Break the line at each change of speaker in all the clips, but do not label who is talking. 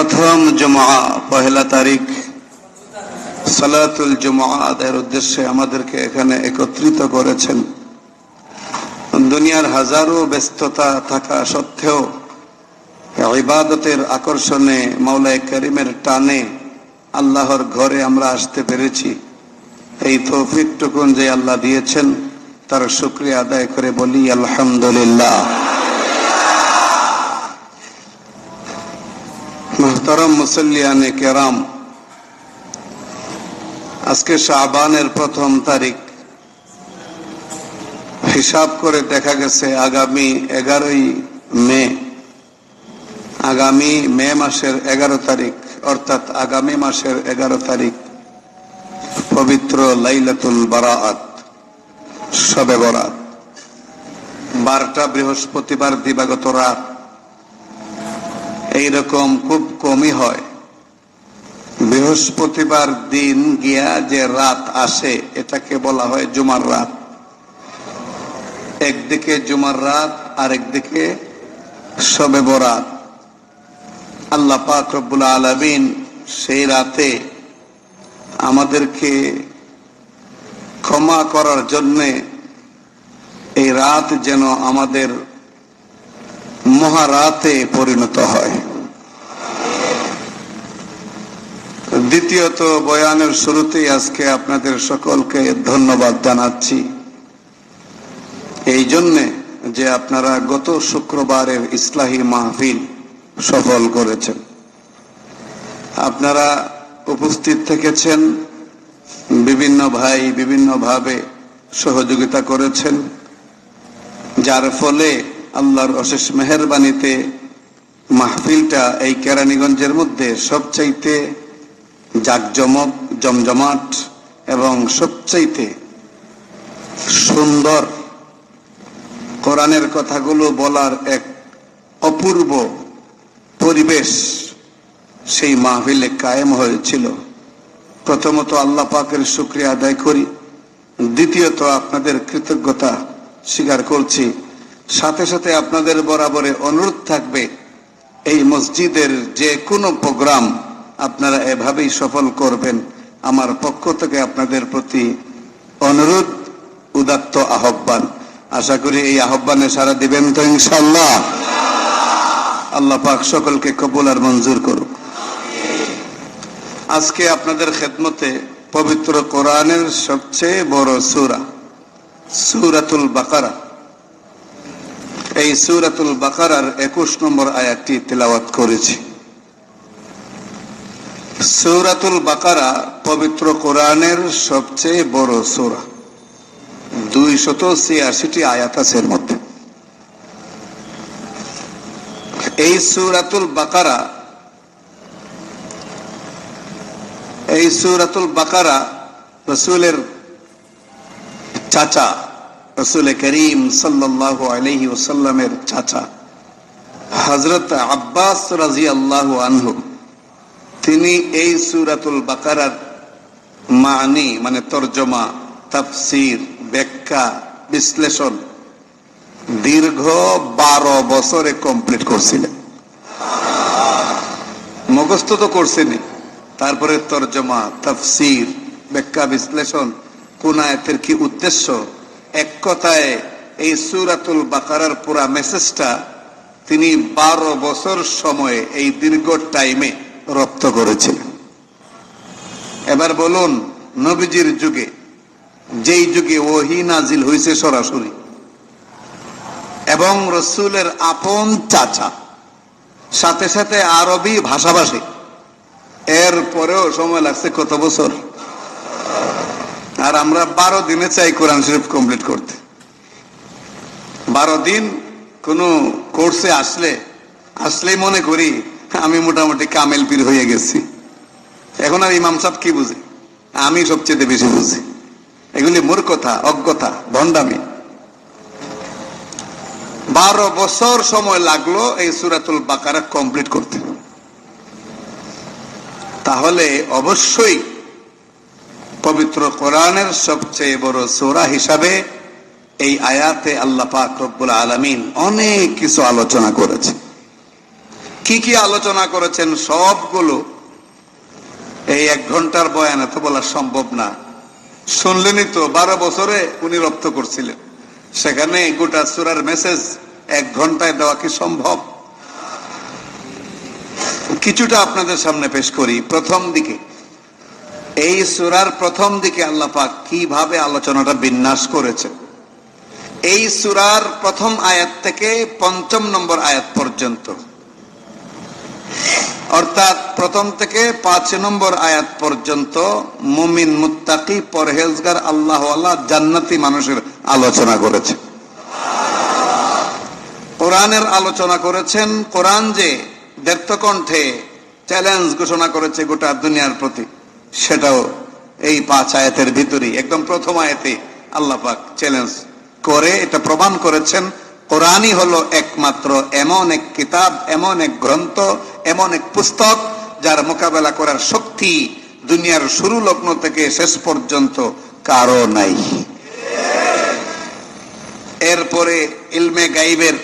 প্রথম জুমআ পহেলা তারিখ সালাতুল জুমআ আদায়ের উদ্দেশ্যে আমাদেরকে এখানে একত্রিত করেছেন। দুনিয়ার হাজারো ব্যস্ততা থাকা সত্ত্বেও ইবাদতের আকর্ষণে মাওলায়ে কারীমের টানে আল্লাহর ঘরে আমরা আসতে পেরেছি। এই তৌফিকটুকুন যে আল্লাহ দিয়েছেন তার শুকরিয়া আদায় করে বলি আলহামদুলিল্লাহ। মুহতারাম মুসল্লিয়ানে কেরাম, আজকে শাবানের প্রথম তারিখ। হিসাব করে দেখা গেছে আগামী 11ই মে, আগামী মে মাসের 11 তারিখ, অর্থাৎ আগামী মাসের 11 তারিখ পবিত্র লাইলাতুল বারাআত, শবে বরাত। 12টা বৃহস্পতিবার দিবাগত রাত। এইরকম খুব কমই হয়। বৃহস্পতিবার দিন গিয়া যে রাত আসে এটাকে বলা হয় জুমার রাত। একদিকে জুমার রাত আর একদিকে শবে বরাত। আল্লাহ পাক রব্বুল আলামিন সেই রাতে আমাদেরকে ক্ষমা করার জন্যে এই রাত যেন আমাদের মহারাতে পরিণত হয়। দ্বিতীয়ত, বয়ানের শুরুতেই আজকে আপনাদের সকলকে ধন্যবাদ জানাচ্ছি এই জন্যে যে আপনারা গত শুক্রবারের ইসলাহি মাহফিল সফল করেছেন। আপনারা উপস্থিত থেকেছেন, বিভিন্ন ভাই বিভিন্নভাবে সহযোগিতা করেছেন, যার ফলে আল্লাহর অশেষ মেহেরবানিতে মাহফিলটা এই কেরানীগঞ্জের মধ্যে সবচাইতে জাকজমক জমজমাট এবং সবচাইতে সুন্দর কোরআনের কথাগুলো বলার এক অপূর্ব পরিবেশ সেই মাহফিলে কায়েম হয়েছিল। প্রথমত আল্লাহ পাকের শুকরিয়া আদায় করি, দ্বিতীয়ত আপনাদের কৃতজ্ঞতা স্বীকার করছি। সাথে সাথে আপনাদের বরাবরে অনুরোধ থাকবে এই মসজিদের যে কোনো প্রোগ্রাম আপনারা এভাবেই সফল করবেন। আমার পক্ষ থেকে আপনাদের প্রতি অনুরোধ, উদাত্ত আহ্বান। আশা করি এই আহ্বানে সাড়া দিবেন তো ইনশাআল্লাহ। আল্লাহ পাক সকলকে কবুল আর মঞ্জুর করুক। আজকে আপনাদের খেদমতে পবিত্র কোরআনের সবচেয়ে বড় সূরা সূরাতুল বাকারা, এই সূরাতুল বাকারার 21 নম্বর আয়াতটি তিলাওয়াত করেছি। সূরাতুল বাকারা পবিত্র কোরআনের সবচেয়ে বড় সূরা। 286টি আয়াত আছে এর মধ্যে। এই সূরাতুল বাকারা রাসূলের চাচা, রাসূল করিম সাল্লাল্লাহু আলাইহি ওয়াসাল্লামের চাচা হযরত আব্বাস রাদিয়াল্লাহু আনহু, তিনি এই সূরাতুল বাকারার মানি মানে তরজমা, তাফসীর, ব্যাখ্যা, বিশ্লেষণ দীর্ঘ 12 বছরে কমপ্লিট করছিলেন। মুখস্থ তো করছেনই, তারপরে তরজমা, তাফসীর, ব্যাখ্যা, বিশ্লেষণ, কোন আয়াতের কি উদ্দেশ্য, এক কথায় এই সূরাতুল বাকারার পুরা মেসেজটা তিনি 12 বছর সময়ে এই দীর্ঘ টাইমে রপ্ত করেছিলেন। এবার বলুন, নবীজির যুগে, যেই যুগে ওহী নাজিল হয়েছে সরাসরি এবং রাসূলের আপন চাচা, সাথে সাথে আরবি ভাষাভাষী, এর পরেও সময় লাগছে কত বছর? আর আমরা 12 দিনে চাই কোরআন শরীফ কমপ্লিট করতে। 12 দিন কোন কোর্সে আসলেই মনে করি আমি মোটামুটি কামেল পীর হয়ে গেছি। এখন আর ইমাম সাহেব কি বুঝে? আমি সবচেয়ে বেশি বুঝি। এগুলি মূর্খতা, অজ্ঞতা, ভণ্ডামি। 12 বছর সময় লাগলো এই সূরাতুল বাকারা কমপ্লিট করতে। তাহলে অবশ্যই পবিত্র কোরআনের সবচেয়ে বড় সূরা হিসাবে এই আয়াতে আল্লাহ পাক রব্বুল আলামিন অনেক কিছু আলোচনা করেছে। কি কি আলোচনা করেছেন সবগুলো এই 1 ঘন্টার বয়ানে তো বলা সম্ভব না। শুনলেনই তো, 12 বছরে উনি রপ্ত করছিলেন, সেখানে গোটা সূরার মেসেজ 1 ঘন্টায় দেওয়া কি সম্ভব? কিছুটা আপনাদের সামনে পেশ করি। প্রথম দিকে, এই সূরার প্রথম দিকে আল্লাহ পাক কিভাবে আলোচনাটা বিন্যাস করেছে। এই সূরার প্রথম আয়াত থেকে 5 নম্বর আয়াত পর্যন্ত, অর্থাৎ প্রথম থেকে 5 নম্বর আয়াত পর্যন্ত মুমিন, মুত্তাকি, পরহেজগার, আল্লাহওয়ালা, জান্নাতি মানুষের আলোচনা করেছে। কোরআনের আলোচনা করেছেন। কোরআন যে দ্ব্যর্থকণ্ঠে চ্যালেঞ্জ ঘোষণা করেছে গোটা দুনিয়ার প্রতি, সেটাও এই 5 আয়াতের ভিতরেই একদম প্রথম আয়াতে আল্লাহ পাক চ্যালেঞ্জ করে এটা প্রমাণ করেছেন। কোরআনই হলো একমাত্র এমন এক কিতাব, এমন এক গ্রন্থ, এমন এক পুস্তক যার মোকাবেলা করার শক্তি দুনিয়ার শুরু লগ্ন থেকে শেষ পর্যন্ত কারো নাই। এরপরে ইলমে গাইবের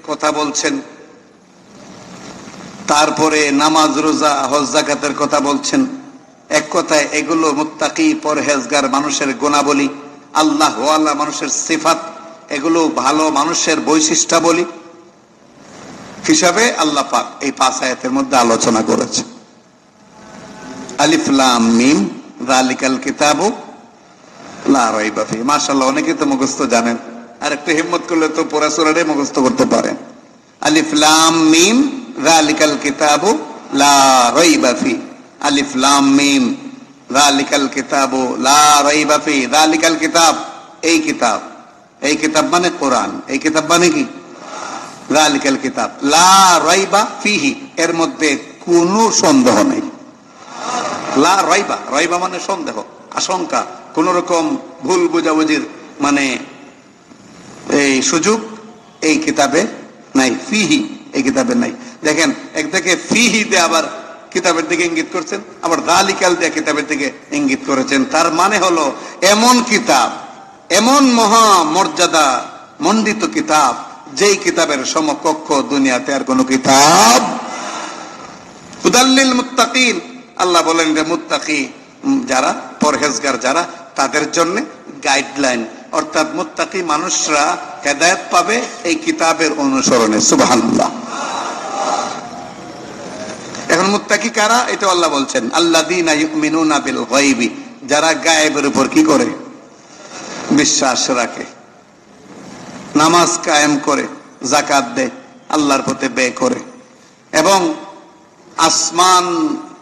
কথা বলছেন, তারপরে নামাজ, রোজা, হজ, যাকাতের কথা বলছেন। এক কথায় এগুলো মুত্তাকি, পরহেজগার মানুষের গুণাবলী, আল্লাহওয়ালা মানুষের সিফাত, এগুলো ভালো মানুষের বৈশিষ্ট্যাবলী হিসাবে আল্লাহ পাক এই 5 আয়াতের মধ্যে আলোচনা করেছে। আলিফ লাম মিম যালিকাল কিতাবু লা রাইবা ফিহি। মাশাআল্লাহ, অনেকে তো মুখস্থ জানেন, আর একটু হিম্মত করলে তো পুরা সূরাটাই মুখস্থ করতে পারেন। আলিফ লাম মিম যালিকাল কিতাবু লা রাইবা ফিহি। আলিফ লাম মিম যালিকাল কিতাবু লা রাইবা ফিহি। যালিকাল কিতাব, এই কিতাব, এই কিতাব মানে কোরআন, এই কিতাব মানে কি? যালিকাল কিতাব লা রাইবা ফিহি, এর মধ্যে কোনো সন্দেহ নেই। লা রাইবা, রাইবা মানে সন্দেহ, আশঙ্কা, কোন রকম ভুল বুঝাবুঝির মানে এই সুযোগ এই কিতাবে নাই। ফিহি, এই কিতাবে নাই। দেখেন, একদিকে ফিহি দিয়ে আবার কিতাবের দিকে ইঙ্গিত করছেন, আবার যালিকাল দিয়ে কিতাবের দিকে ইঙ্গিত করেছেন। তার মানে হলো এমন কিতাব, এমন মহা মর্যাদা মণ্ডিত কিতাব, যেই কিতাবের সমকক্ষ দুনিয়াতে আর কোন কিতাব। হুদাল্লিল মুত্তাকিন, আল্লাহ বলেন যে মুত্তাকি যারা, পরহেজগার যারা, তাদের জন্য গাইডলাইন, অর্থাৎ মুত্তাকি মানুষরা হেদায়েত পাবে এই কিতাবের অনুসরণে। সুবহানাল্লাহ। এখন মুত্তাকি কারা, এটা আল্লাহ বলছেন, আল্লাযীনা ইউমিনুনা বিল গায়বি, যারা গায়েবের উপর কি করে? বিশ্বাস রাখে, নামাজ কায়েম করে, যাকাত দেয়, আল্লাহর পথে ব্যয় করে, এবং আসমান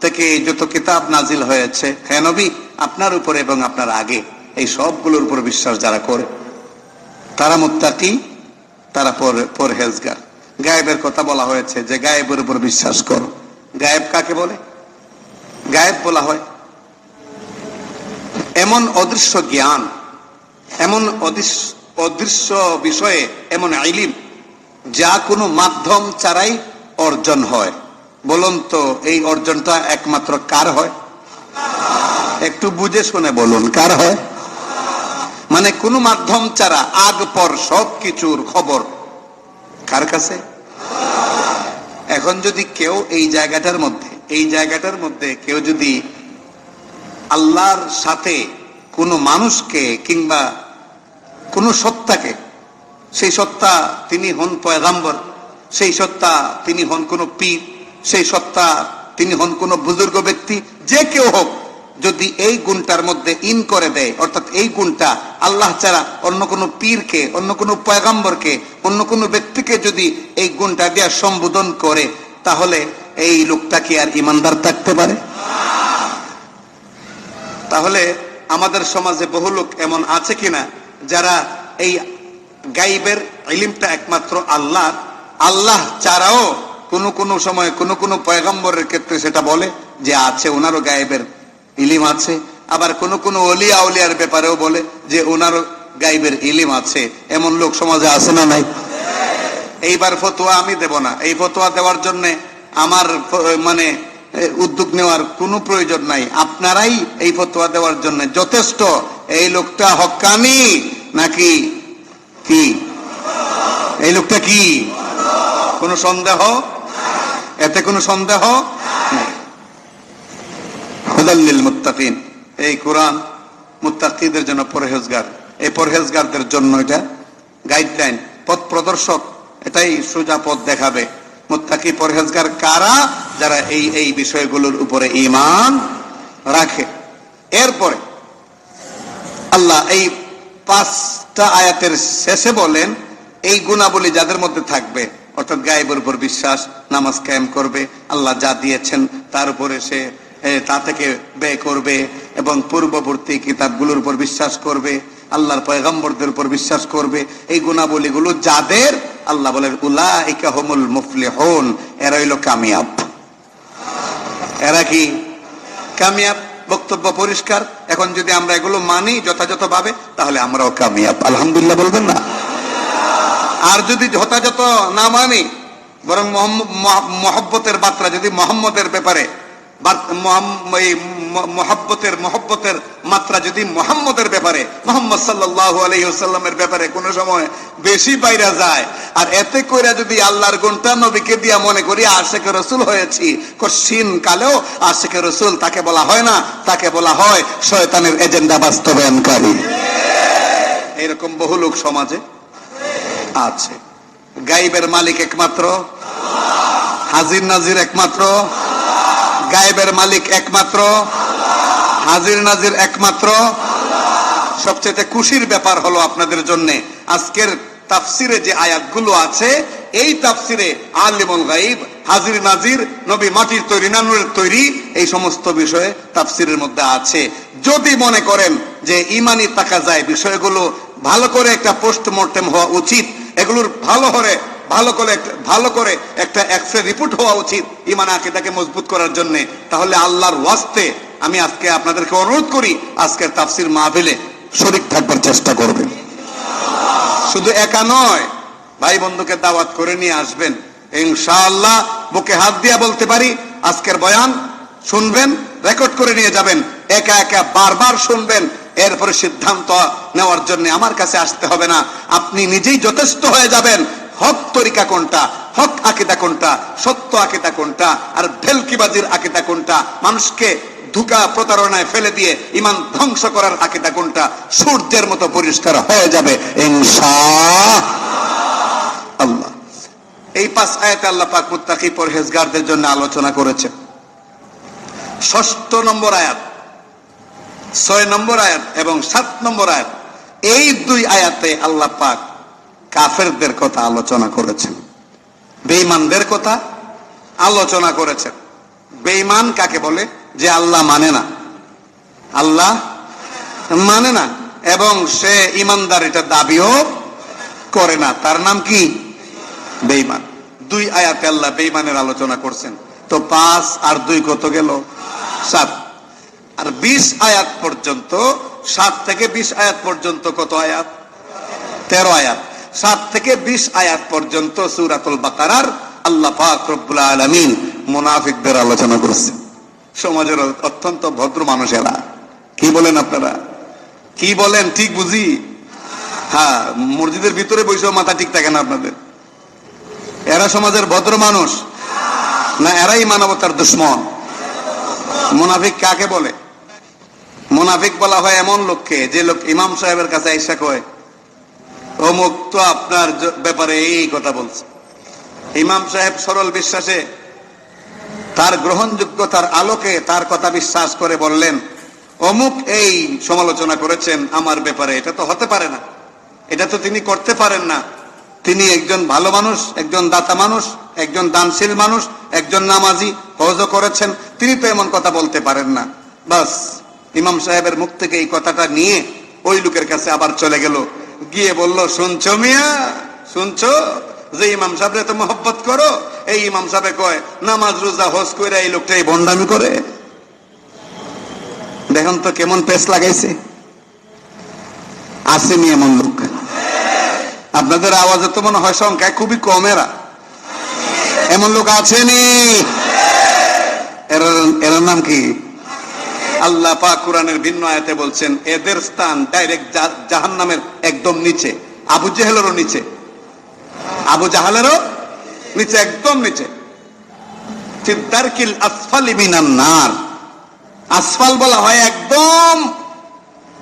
থেকে যত কিতাব নাজিল হয়েছে হে নবী আপনার উপরে এবং আপনার আগে, এই সবগুলোর উপর বিশ্বাস যারা করে, তারা মুত্তাকি, তারা পরহেজগার। গায়েবের কথা বলা হয়েছে যে গায়েবের উপর বিশ্বাস করো। গায়েব কাকে বলে? গায়েব বলা হয় এমন অদৃশ্য জ্ঞান, এমন অদৃশ্য বিষয়ে এমন ইলম যা কোনো মাধ্যম ছাড়াই অর্জন হয়। বলুন তো, এই অর্জনটা একমাত্র কার হয়? একটু বুঝে শুনে বলুন, কার হয়? মানে কোনো মাধ্যম ছাড়া আগ পর সব কিছুর খবর কার কাছে? এখন যদি কেউ এই জায়গাটার মধ্যে কেউ যদি আল্লাহর সাথে কোনো মানুষকে কিংবা কোন সত্তাকে, সেই সত্তা তিনি হন পয়গাম্বর, সেই সত্তা তিনি হন কোন পীর, সেই সত্তা তিনি হন কোন বুজুর্গ ব্যক্তি, যে কেউ হোক, যদি এই গুণটার মধ্যে ইন করে দেয়, অর্থাৎ এই গুণটা আল্লাহ ছাড়া অন্য কোনো পীরকে, অন্য কোনো পয়গাম্বরকে, অন্য কোনো ব্যক্তিকে যদি এই গুণটা দিয়ে সম্বোধন করে, তাহলে এই লোকটা কি আর ইমানদার থাকতে পারে? তাহলে আমাদের সমাজে বহু লোক এমন আছে কিনা যারা এই গাইবের ইলমটা একমাত্র আল্লাহ ছাড়াও কোন সময় কোন পয়গম্বরের ক্ষেত্রে সেটা বলে যে আছে, ওনারও গায়েবের ইলিম আছে। আবার কোন ওলিয়া আউলিয়ার ব্যাপারেও বলে যে ওনারও গায়েবের ইলিম আছে। এমন লোক সমাজে আছে না নাই? এইবার ফতোয়া আমি দেব না, এই ফতোয়া দেওয়ার জন্য আমার মানে উদ্যোগ নেওয়ার কোনো প্রয়োজন নাই। আপনারাই এই ফতোয়া দেওয়ার জন্য যথেষ্ট। এই লোকটা হক্কানি নাকি কি? এই লোকটা কি? কোন সন্দেহ? এতে কোনো সন্দেহ নেই। হুদাল লিল মুত্তাকিন, এই কোরআন মুত্তাকিদের জন্য পরহেজগার, এই পরহেজগারদের জন্য এটা গাইডলাইন, পথ প্রদর্শক, এটাই সোজা পথ দেখাবে। মুত্তাকি পরহেজগার কারা? যারা এই এই বিষয়গুলোর উপরে ঈমান রাখে। এরপরে আল্লাহ এই 5টা আয়াতের শেষে বলেন এই গুণাবলী যাদের মধ্যে থাকবে, অর্থাৎ গায়েবের উপর বিশ্বাস, নামাজ কায়েম করবে, আল্লাহ যা দিয়েছেন তার উপরে সে তা থেকে ব্যয় করবে, এবং পূর্ববর্তী কিতাবগুলোর উপর বিশ্বাস করবে, আল্লাহর পয়গম্বরদের উপর বিশ্বাস করবে, এই গুণাবলীগুলো যাদের, আল্লাহ বলেন উলাইকা হুমুল মুফলিহুন, এরা হইল কামিয়াব। এরা কি কামিয়াব? বক্তব্য পরিষ্কার। এখন যদি আমরা এগুলো মানি যথাযথভাবে, তাহলে আমরাও কামিয়াব। আলহামদুলিল্লাহ বলবেন না? আর যদি যথাযথ না মানি, বরং মহব্বতের বার্তা যদি মোহাম্মদের ব্যাপারে, মহব্বতের মাত্রা যদি মোহাম্মদের ব্যাপারে, মোহাম্মদ সাল্লাল্লাহু আলাইহি ওয়াসাল্লামের ব্যাপারে কোন সময় বেশি বাইরা যায়, আর এতে কইরা যদি আল্লাহর গুণটা নবীকে দিয়া মনে করি আশিকে রাসূল হয়েছি, কশিন কালেও আশিকে রাসূল তাকে বলা হয় না, তাকে বলা হয় শয়তানের এজেন্ডা বাস্তবায়নকারী। এরকম বহু লোক সমাজে আছে। গায়েবের মালিক একমাত্র আল্লাহ, হাজির নাজির একমাত্র আল্লাহ, গায়েবের মালিক একমাত্র আল্লাহ, হাজির নাজির একমাত্র আল্লাহ। সবচেয়ে খুশির ব্যাপার হলো আপনাদের জন্য আজকের তাফসিরে যে আয়াতগুলো আছে, এই তাফসিরে আলিমুল গায়ব, হাজির নাজির, নবী মাটির তৈরি না নূরের তৈরি, এই সমস্ত বিষয়ে তাফসিরের মধ্যে আছে। যদি মনে করেন যে ইমানি তাকাজায় বিষয়গুলো ভালো করে একটা পোস্টমর্টেম হওয়া উচিত, এগুলোর ভালো করে একটা এক্সরে রিপোর্ট হওয়া উচিত ইমান আকীদাকে মজবুত করার জন্য, তাহলে আল্লাহর ওয়াস্তে আমি আজকে আপনাদেরকে অনুরোধ করি, আজকের তাফসির মাহফিলে শরীক থাকবার চেষ্টা করবেন। শুধু একা নয়, ভাই বন্ধুকে দাওয়াত করে নিয়ে আসবেন ইনশাআল্লাহ। বুকে হাত দিয়া বলতে পারি, আজকের বয়ান শুনবেন, রেকর্ড করে নিয়ে যাবেন, একা একা বারবার শুনবেন, এরপরে সিদ্ধান্ত নেওয়ার জন্য আমার কাছে আসতে হবে না, আপনি নিজেই যথেষ্ট হয়ে যাবেন। হক তরিকা কোনটা, হক আকীদা কোনটা, সত্য আকীদা কোনটা, আর ভেলকিবাজির আকীদা কোনটা, মানুষকে ধোঁকা প্রতারণায় ফেলে দিয়ে ইমান ধ্বংস করার আকীদা কোনটা, সূর্যের মতো পরিষ্কার হয়ে যাবে ইনশাআল্লাহ। এই 5 আয়াতে আল্লাহ পাক মুত্তাকি পরহেজগারদের জন্য আলোচনা করেছেন। 6 নম্বর আয়াত, 6 নম্বর আয়াত এবং 7 নম্বর আয়াত, এই 2 আয়াতে আল্লাহ পাক কাফেরদের কথা আলোচনা করেছেন, বেঈমানদের কথা আলোচনা করেছেন। বেঈমান কাকে বলে? যে আল্লাহ মানে না, আল্লাহ মানে না, এবং সে ইমানদার এটা দাবিও করে না, তার নাম কি? বেঈমান। 2 আয়াতে আল্লাহ বেঈমানের আলোচনা করছেন। তো 5 আর 2 কত গেল? 7। আর 20 আয়াত পর্যন্ত, 7 থেকে 20 আয়াত পর্যন্ত কত আয়াত? 13 আয়াত। 7 থেকে 20 আয়াত পর্যন্ত সূরাতুল বাকারার আল্লাহ পাক রব্বুল আলামিন মুনাফিকদের আলোচনা করেছেন। সমাজের অত্যন্ত ভদ্র মানুষেরা, কি বলেন আপনারা? কি বলেন? ঠিক বুঝি? হ্যাঁ, মসজিদের ভিতরে বসেও মাথা ঠিক থাকে না আপনাদের। এরা সমাজের ভদ্র মানুষ না এরাই মানবতার দুশ্মন? মুনাফিক কাকে বলে? মুনাফিক বলা হয় এমন লোককে, যে লোক ইমাম সাহেবের কাছে আইসা কয় অমুক তো আপনার ব্যাপারে এই কথা বলছে, ইমাম সাহেব সরল বিশ্বাসে তার গ্রহণযোগ্যতার আলোকে তার কথা বিশ্বাস করে বললেন অমুক এই সমালোচনা করেছেন আমার ব্যাপারে, এটা তো হতে পারে না, এটা তো তিনি করতে পারেন না, তিনি একজন ভালো মানুষ, একজন দাতা মানুষ, একজন দানশীল মানুষ, একজন নামাজি, হজও করেছেন, তিনি তো এমন কথা বলতে পারেন না। বাস ইমাম সাহেবের মুখ থেকে এই কথাটা নিয়ে ওই লোকের কাছে আবার চলে গেল, গিয়ে বলল শুনছো মিয়া, শুনছো যে ইমাম সাহেবরে তো মহব্বত করো, এই ইমাম সাহেব কয় নামাজ রোজা হজ কইরা এই লোকটা এই ভণ্ডামি করে। দেখুন তো কেমন পেস লাগাইছে। আসেনি এমন লোক? আপনাদের আওয়াজে তো মনে হয় সংখ্যা খুবই কম। এমন লোক আছেনি? এর নাম কি? আল্লাহ পাক কোরআনের ভিন্ন আয়াতে বলছেন এদের স্থান ডাইরেক্ট জাহান্নামের একদম নিচে, আবু জেহেলেরও নিচে, আবু জাহালেরও নিচে, একদম নিচে। ফি দারকিল আসফালি মিনান নার। আসফাল বলা হয় একদম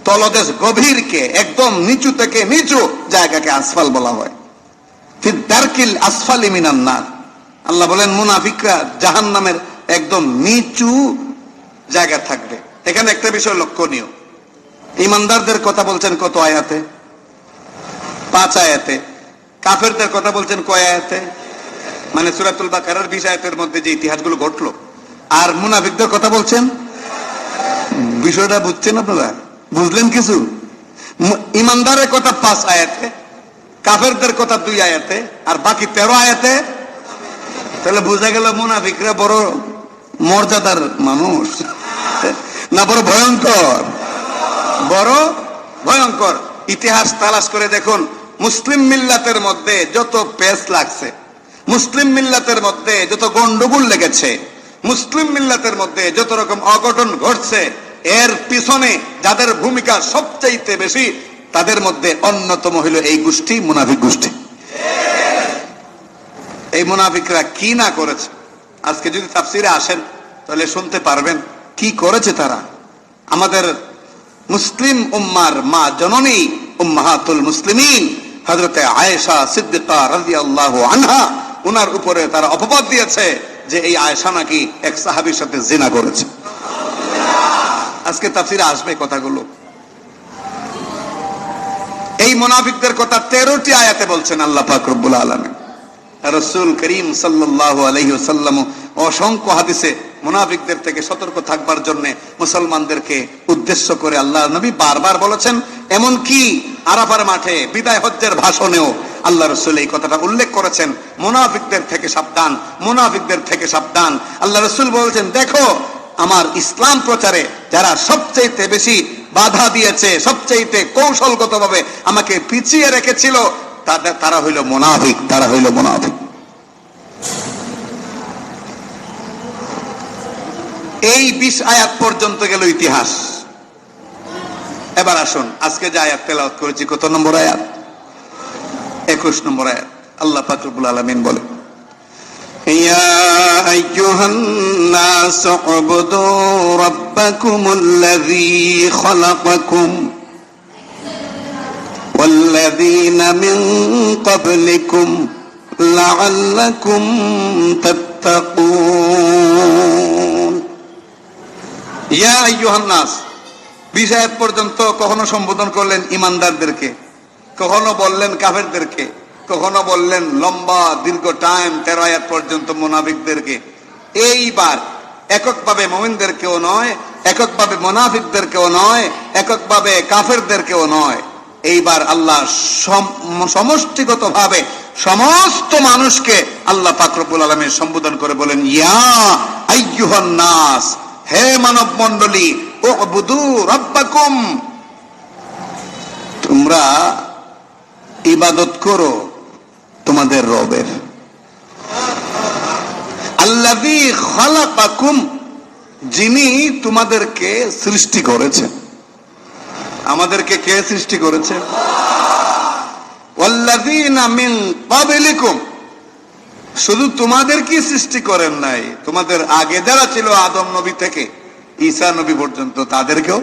তলদেশ গভীরকে, একদম নিচু থেকে নিচু জায়গাকে আসফাল বলা হয়। ফি দারকিল আসফালি মিনান নার। আল্লাহ বলেন মুনাফিকরা জাহান্নামের একদম নিচু জায়গা থাকবে। এখানে একটা বিষয় লক্ষণীয়, ইমানদারদের কথা বলছেন কত আয়াতে? 5 আয়াতে। কাফেরদের কথা বলছেন কয় আয়াতে? মানে সূরাতুল বাকারার 20 আয়াতের মধ্যে যে ইতিহাসগুলো ঘটলো। আর মুনাফিকদের কথা বলছেন, বিষয়টা বুঝছেন আপনারা? বুঝলেন কিছু? ইমানদারের কথা 5 আয়াতে, কাফেরদের কথা 2 আয়াতে, আর বাকি 13 আয়াতে। তাহলে বোঝা গেল মুনাফিকরা বড় মর্যাদার মানুষ না বড় ভয়ঙ্কর? বড় ভয়ঙ্কর। ইতিহাস তালাশ করে দেখুন, মুসলিম মিল্লাতের মধ্যে যত পেচ লাগছে, মুসলিম মিল্লাতের মধ্যে যত গন্ডগোল লেগেছে, মুসলিম মিল্লাতের মধ্যে যত রকম অঘটন ঘটছে, এর পিছনে যাদের ভূমিকা সবচাইতে বেশি, তাদের মধ্যে অন্যতম হইল এই গোষ্ঠী, মুনাফিক গোষ্ঠী। এই মুনাফিকরা কি না করেছে, আজকে যদি তাফসিরে আসেন তাহলে শুনতে পারবেন কি করেছে তারা। আমাদের মুসলিম উম্মার মা জননী উম্মাহাতুল মুসলিমিন হযরতে আয়েশা সিদ্দিকা রাদিয়াল্লাহু আনহা, উনার উপরে তারা অপবাদ দিয়েছে যে এই আয়েশা নাকি এক সাহাবীর সাথে জিনা করেছে। আজকে তাফসিরে আসবে কথাগুলো। এই মুনাফিকদের কথা 13টি আয়াতে বলছেন আল্লাহ পাক রব্বুল আলামিন। রাসূল করিম সাল্লাল্লাহু আলাইহি ওয়াসাল্লাম অসংখ্য হাদিসে মুনাফিকদের থেকে সতর্ক থাকবার জন্য মুসলমানদেরকে উদ্দেশ্য করে আল্লাহ নবী বারবার বলেছেন। এমন কি আরাফার মাঠে বিদায় হজ্জের ভাষণেও আল্লাহ রাসূল এই কথাটা উল্লেখ করেছেন, মুনাফিকদের থেকে সাবধান, মুনাফিকদের থেকে সাবধান। আল্লাহ রাসূল বলেছেন, দেখো আমার ইসলাম প্রচারে যারা সবচেয়ে বেশি বাধা দিয়েছে, সবচেয়ে কৌশলগতভাবে আমাকে পিছিয়ে রেখেছিল, তারা হইল মুনাফিক, তারা হইল মুনাফিক। এই 20 আয়াত পর্যন্ত গেল ইতিহাস। এবার আসুন আজকে যে আয়াত তেলাওয়াত করেছি, কত নম্বর আয়াত? 21 নম্বর আয়াত। আল্লাহ পাক রব্বুল আলামিন বলে, ইয়া আইয়ুহান নাস উবুদু রাব্বাকুমুল্লাযী খালাকাকুম والذين من قبلكم لعلكم تتقون। ইয়া আইয়ুহান নাস 20 আয়াত পর্যন্ত কখনো সম্বোধন করলেন ইমানদারদেরকে, কখনো বললেন কাফেরদেরকে, কখনো বললেন লম্বা দীর্ঘ টাইম 13 আয়াত পর্যন্ত মুনাফিকদেরকে। এইবার এককভাবে মুমিনদেরকেও নয়, এককভাবে মুনাফিকদেরকেও নয়, এককভাবে কাফেরদেরকেও নয়, এইবার আল্লাহ সমষ্টিগতভাবে সমস্ত মানুষকে আল্লাহ পাক রব্বুল আলামিন সম্বোধন করে বলেন, ইয়া আইয়ুহান নাস, হে মানব মণ্ডলী, উবুদু রাব্বাকুম, তোমরা ইবাদত করো তোমাদের রবের। আল্লাযী খালাকাকুম, যিনি তোমাদেরকে সৃষ্টি করেছেন। আমাদেরকে কে সৃষ্টি করেছে? ওয়াল্লাযীনা মিন ক্বাবলিকুম, শুধু তোমাদের কি সৃষ্টি করেন নাই, তোমাদের আগে যারা ছিল আদম নবী থেকে ঈসা নবী পর্যন্ত, তাদেরকেও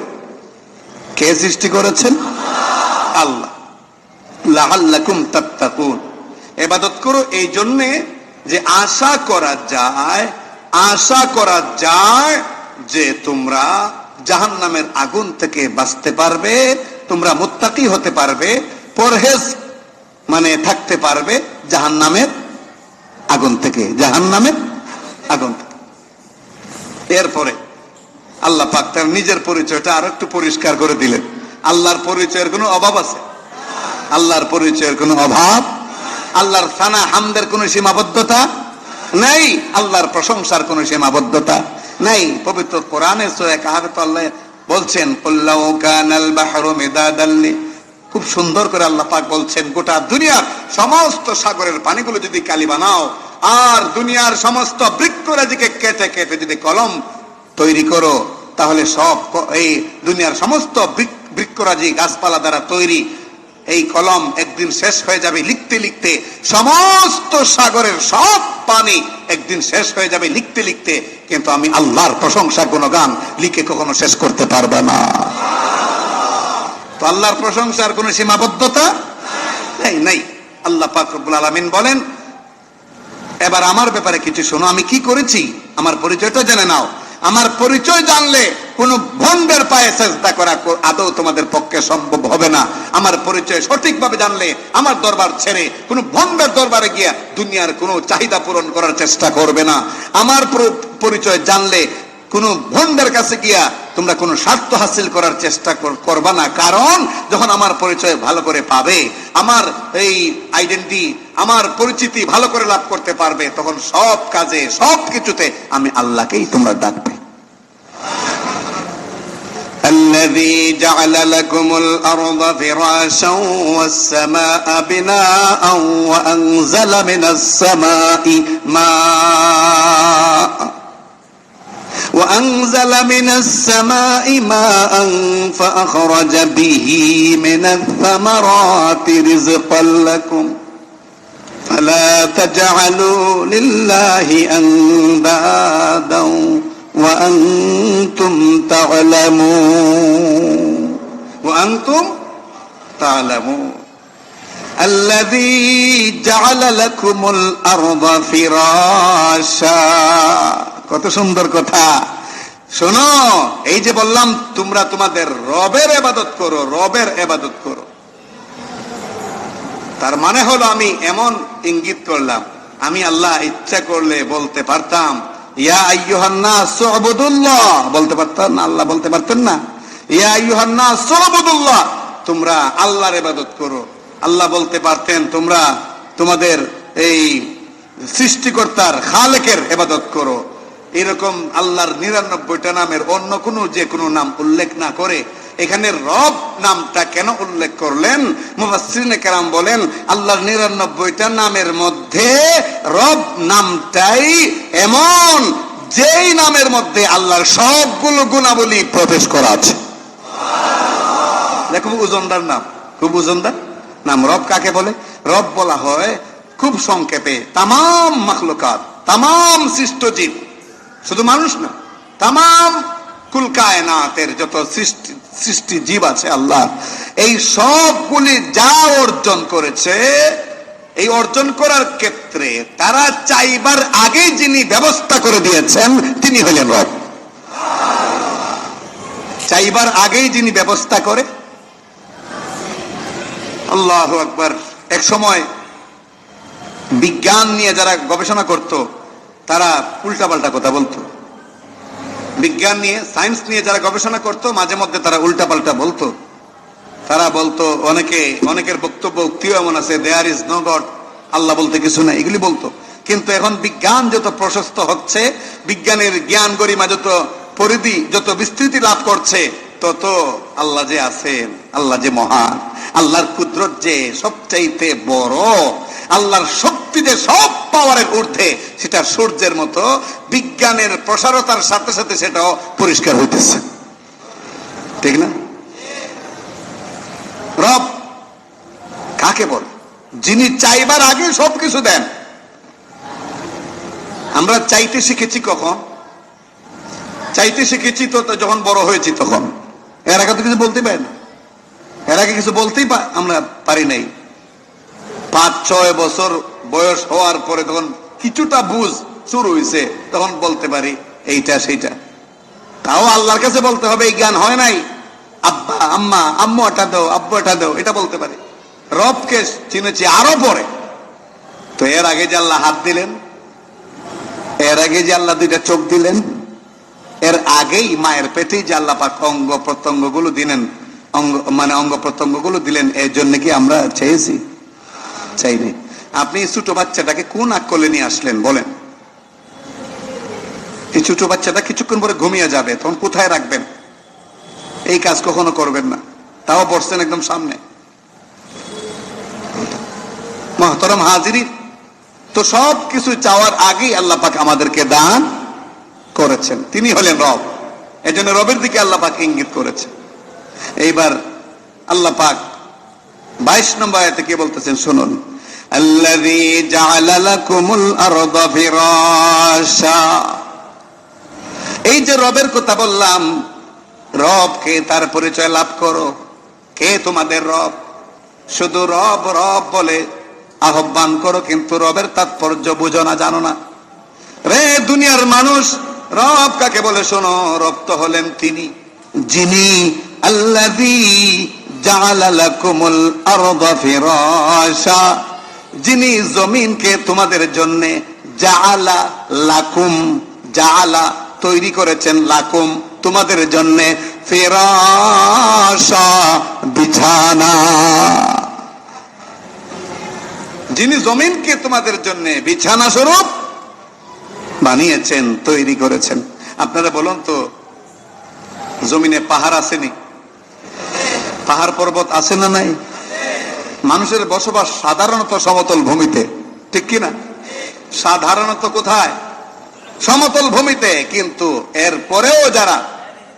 কে সৃষ্টি করেছেন? আল্লাহ। লাআল্লাকুম তাত্তাকুন, ইবাদত করো এই জন্য যে আশা করা যায় যে তোমরা জাহান্নামের আগুন থেকে বাঁচতে পারবে, তোমরা মুত্তাকি হতে পারবে, পরহেজ মানে থাকতে পারবে জাহান্নামের আগুন থেকে, জাহান্নামের আগুন থেকে। এরপরে আল্লাহ পাক তার নিজের পরিচয়টা আরো একটু পরিষ্কার করে দিলেন। আল্লাহর পরিচয়ের কোনো অভাব আছে? আল্লাহর পরিচয়ের কোনো অভাব? আল্লাহর সানা হামদের কোনো সীমাবদ্ধতা নেই, আল্লাহর প্রশংসার কোনো সীমাবদ্ধতা নাই। পবিত্র কোরআনে সূরা কাহফে আল্লাহ বলছেন, কুল্লাউ কানাল বাহরু মিদাদাল্লি, খুব সুন্দর করে আল্লাহ পাক বলছেন, গোটা দুনিয়ার সমস্ত সাগরের পানিগুলো যদি কালি বানাও, আর দুনিয়ার সমস্ত বৃক্ষরাজিকে কেটে কেটে যদি কলম তৈরি করো, তাহলে সব এই দুনিয়ার সমস্ত বৃক্ষরাজি গাছপালা দ্বারা তৈরি এই কলম একদিন শেষ হয়ে যাবে লিখতে লিখতে, সমস্ত সাগরের সব পানি একদিন শেষ হয়ে যাবে লিখতে লিখতে, কিন্তু আমি আল্লাহর প্রশংসা গুণগান লিখে কখনো শেষ করতে পারবে না। তো আল্লাহর প্রশংসার কোন সীমাবদ্ধতা নাই। আল্লাহ পাক রব্বুল আলামিন বলেন, এবার আমার ব্যাপারে কিছু শোনো, আমি কি করেছি, আমার পরিচয়টা জেনে নাও। আমার পরিচয় জানলে কোন ভণ্ডের পায়ে সেজদা করা আদৌ তোমাদের পক্ষে সম্ভব হবে না। আমার পরিচয় সঠিকভাবে জানলে আমার দরবার ছেড়ে কোন ভণ্ডের দরবারে গিয়া দুনিয়ার কোন চাহিদা পূরণ করার চেষ্টা করবে না। আমার পরিচয় জানলে কোন ভণ্ডের কাছে গিয়া তোমরা কোন স্বার্থ হাসিল করার চেষ্টা করবা না। কারণ যখন আমার পরিচয় ভালো করে পাবে, আমার এই আইডেন্টি, আমার পরিচিতি ভালো করে লাভ করতে পারবে, তখন সব কাজে সব কিছুতে আমি আল্লাহকেই তোমরা ডাকবে। الذي جعل لكم الأرض فراشا والسماء بناء وأنزل من السماء ماء وأنزل من السماء ماء فأخرج به من الثمرات رزقا لكم فلا تجعلوا لله أندادا وأنتم تعلمون الذي جعل لكم الأرض فراشا। কত সুন্দর কথা। শোনো, এই যে বললাম তোমরা তোমাদের রবের ইবাদত করো, রবের ইবাদত করো, তার মানে হলো আমি এমন ইঙ্গিত করলাম, আমি আল্লাহ ইচ্ছা করলে বলতে পারতাম ইয়া আইয়ুহান নাস উবুদুল্লাহ, বলতে পারতাম না? আল্লাহ বলতে পারতেন না ইয়া আইয়ুহান নাস উবুদুল্লাহ, তোমরা আল্লাহর ইবাদত করো? আল্লাহ বলতে পারতেন তোমরা তোমাদের এই সৃষ্টিকর্তার খালেকের ইবাদত করো। এরকম আল্লাহর 99টা নামের অন্য কোনো যে কোনো নাম উল্লেখ না করে এখানে রব নামটা কেন উল্লেখ করলেন? মুফাসসিরিনে কেরাম বলেন আল্লাহর 99টা নামের মধ্যে রব নামটাই এমন যেই নামের মধ্যে আল্লাহর সবগুলো গুণাবলী প্রবেশ করা আছে। খুব ওজনদার নাম, খুব ওজনদার নাম। রব কাকে বলে? রব বলা হয় খুব সংক্ষেপে তামাম মাখলুকাত, তামাম সৃষ্টজীব, শুধু মানুষ না, তামাম কুল কায়নাতের যত সৃষ্টি জীব আছে আল্লাহ, এই সবগুলি যা অর্জন করেছে, এই অর্জন করার ক্ষেত্রে তারা চাইবার আগে যিনি ব্যবস্থা করে দিয়েছেন তিনি হলেন রব। চাইবার আগেই যিনি ব্যবস্থা করে। আল্লাহু আকবার। এক সময় বিজ্ঞান নিয়ে যারা গবেষণা করত তারা উল্টাপাল্টা কথা বলতো। বিজ্ঞান নিয়ে, সায়েন্স নিয়ে যারা গবেষণা করত মাঝে মধ্যে তারা উল্টাপাল্টা বলতো। তারা বলতো, অনেকের বক্তব্য উক্তিও এমন আছে, দেয়ার ইজ নো গড, আল্লাহ বলতে কিছু নাই, এগুলি বলতো। কিন্তু এখন বিজ্ঞান যত প্রশস্ত হচ্ছে, বিজ্ঞানের জ্ঞান গরিমা যত পরিধি, যত বিস্তৃতি লাভ করছে, তত আল্লাহ যে আছেন, আল্লাহ যে মহান, আল্লাহর কুদরত যে সবচাইতে বড়, আল্লাহর শক্তি যে সব পাওয়ারের ঊর্ধ্বে, সেটা সূর্যের মতো বিজ্ঞানের প্রসারতার সাথে সাথে সেটাও পরিষ্কার হইতেছে। ঠিক না? রব কাকে বলে? যিনি চাইবার আগে সবকিছু দেন। আমরা চাইতে শিখেছি কখন? চাইতে শিখেছি তো যখন বড় হয়েছি তখন। এর আগে তো কিছু বলতে পারি না, এর আগে কিছু বলতেই আমরা পারি নাই। 5-6 বছর বয়স হওয়ার পরে তখন কিছুটা বুঝ শুরু হয়েছে, তখন বলতে পারি এইটা সেইটা। তাও আল্লাহর কাছে বলতে হবে, এই জ্ঞান হয় নাই। আব্বা আম্মা, আম্মু এটা দাও, আব্বু এটা দাও, এটা বলতে পারি। রবকে চিনেছি আরো পরে। তো এর আগে যে আল্লাহ হাত দিলেন, এর আগে যে আল্লাহ 2টা চোখ দিলেন, এর আগেই মায়ের পেটেই যে আল্লাহ পাক অঙ্গ প্রত্যঙ্গ গুলো দিলেন, অঙ্গ প্রত্যঙ্গ গুলো দিলেন, এর জন্য কি আমরা চেয়েছি? চাইনি। আপনি ছোট বাচ্চাটাকে কোন আকলে নিয়ে আসলেন বলেন? এই ছোট বাচ্চাটা কিছুক্ষণ পরে ঘুমিয়ে যাবে, তখন কোথায় রাখবেন? এই কাজ কখনো করবেন না, তাও বসছেন একদম সামনে। মুহতারাম হাজিরিন, তো সব কিছু চাওয়ার আগেই আল্লাহ পাক আমাদেরকে দান করেছেন, তিনি হলেন রব। এজন্য রবের দিকে আল্লাহ পাক ইঙ্গিত করেছে। এইবার আল্লাহ পাক 22 নম্বর আয়াতে কি বলতেছেন শুনুন, আল্লাযী জাআলা লাকুমুল আরদা ফিরাশা। এই যে রবের কথা বললাম, রবকে তার পরিচয় লাভ করো। কে তোমাদের রব? শুধু রব রব বলে আহ্বান করো, কিন্তু রবের তাৎপর্য বুঝো না, জানো না। রে দুনিয়ার মানুষ, রব কাকে বলে শোনো। রব তো হলেন তিনি যিনি আল্লাযী জাআলা লাকুমুল আরদা ফিরাশা, যিনি জমিনকে তোমাদের জন্য জাআলা লাকুম, জাআলা তৈরি করেছেন, লাকুম তোমাদের জন্য, ফিরাশা বিছানা। যিনি জমিনকে তোমাদের জন্য বিছানা স্বরূপ বানিয়েছেন, তৈরি করেছেন। আপনারা বলুন তো, জমিনে পাহাড় আসেনি? পাহাড় পর্বত আছে না নাই? মানুষের বসবাস সাধারণত সমতল ভূমিতে, ঠিক কিনা? সাধারণত কোথায়? সমতল ভূমিতে। কিন্তু এর পরেও যারা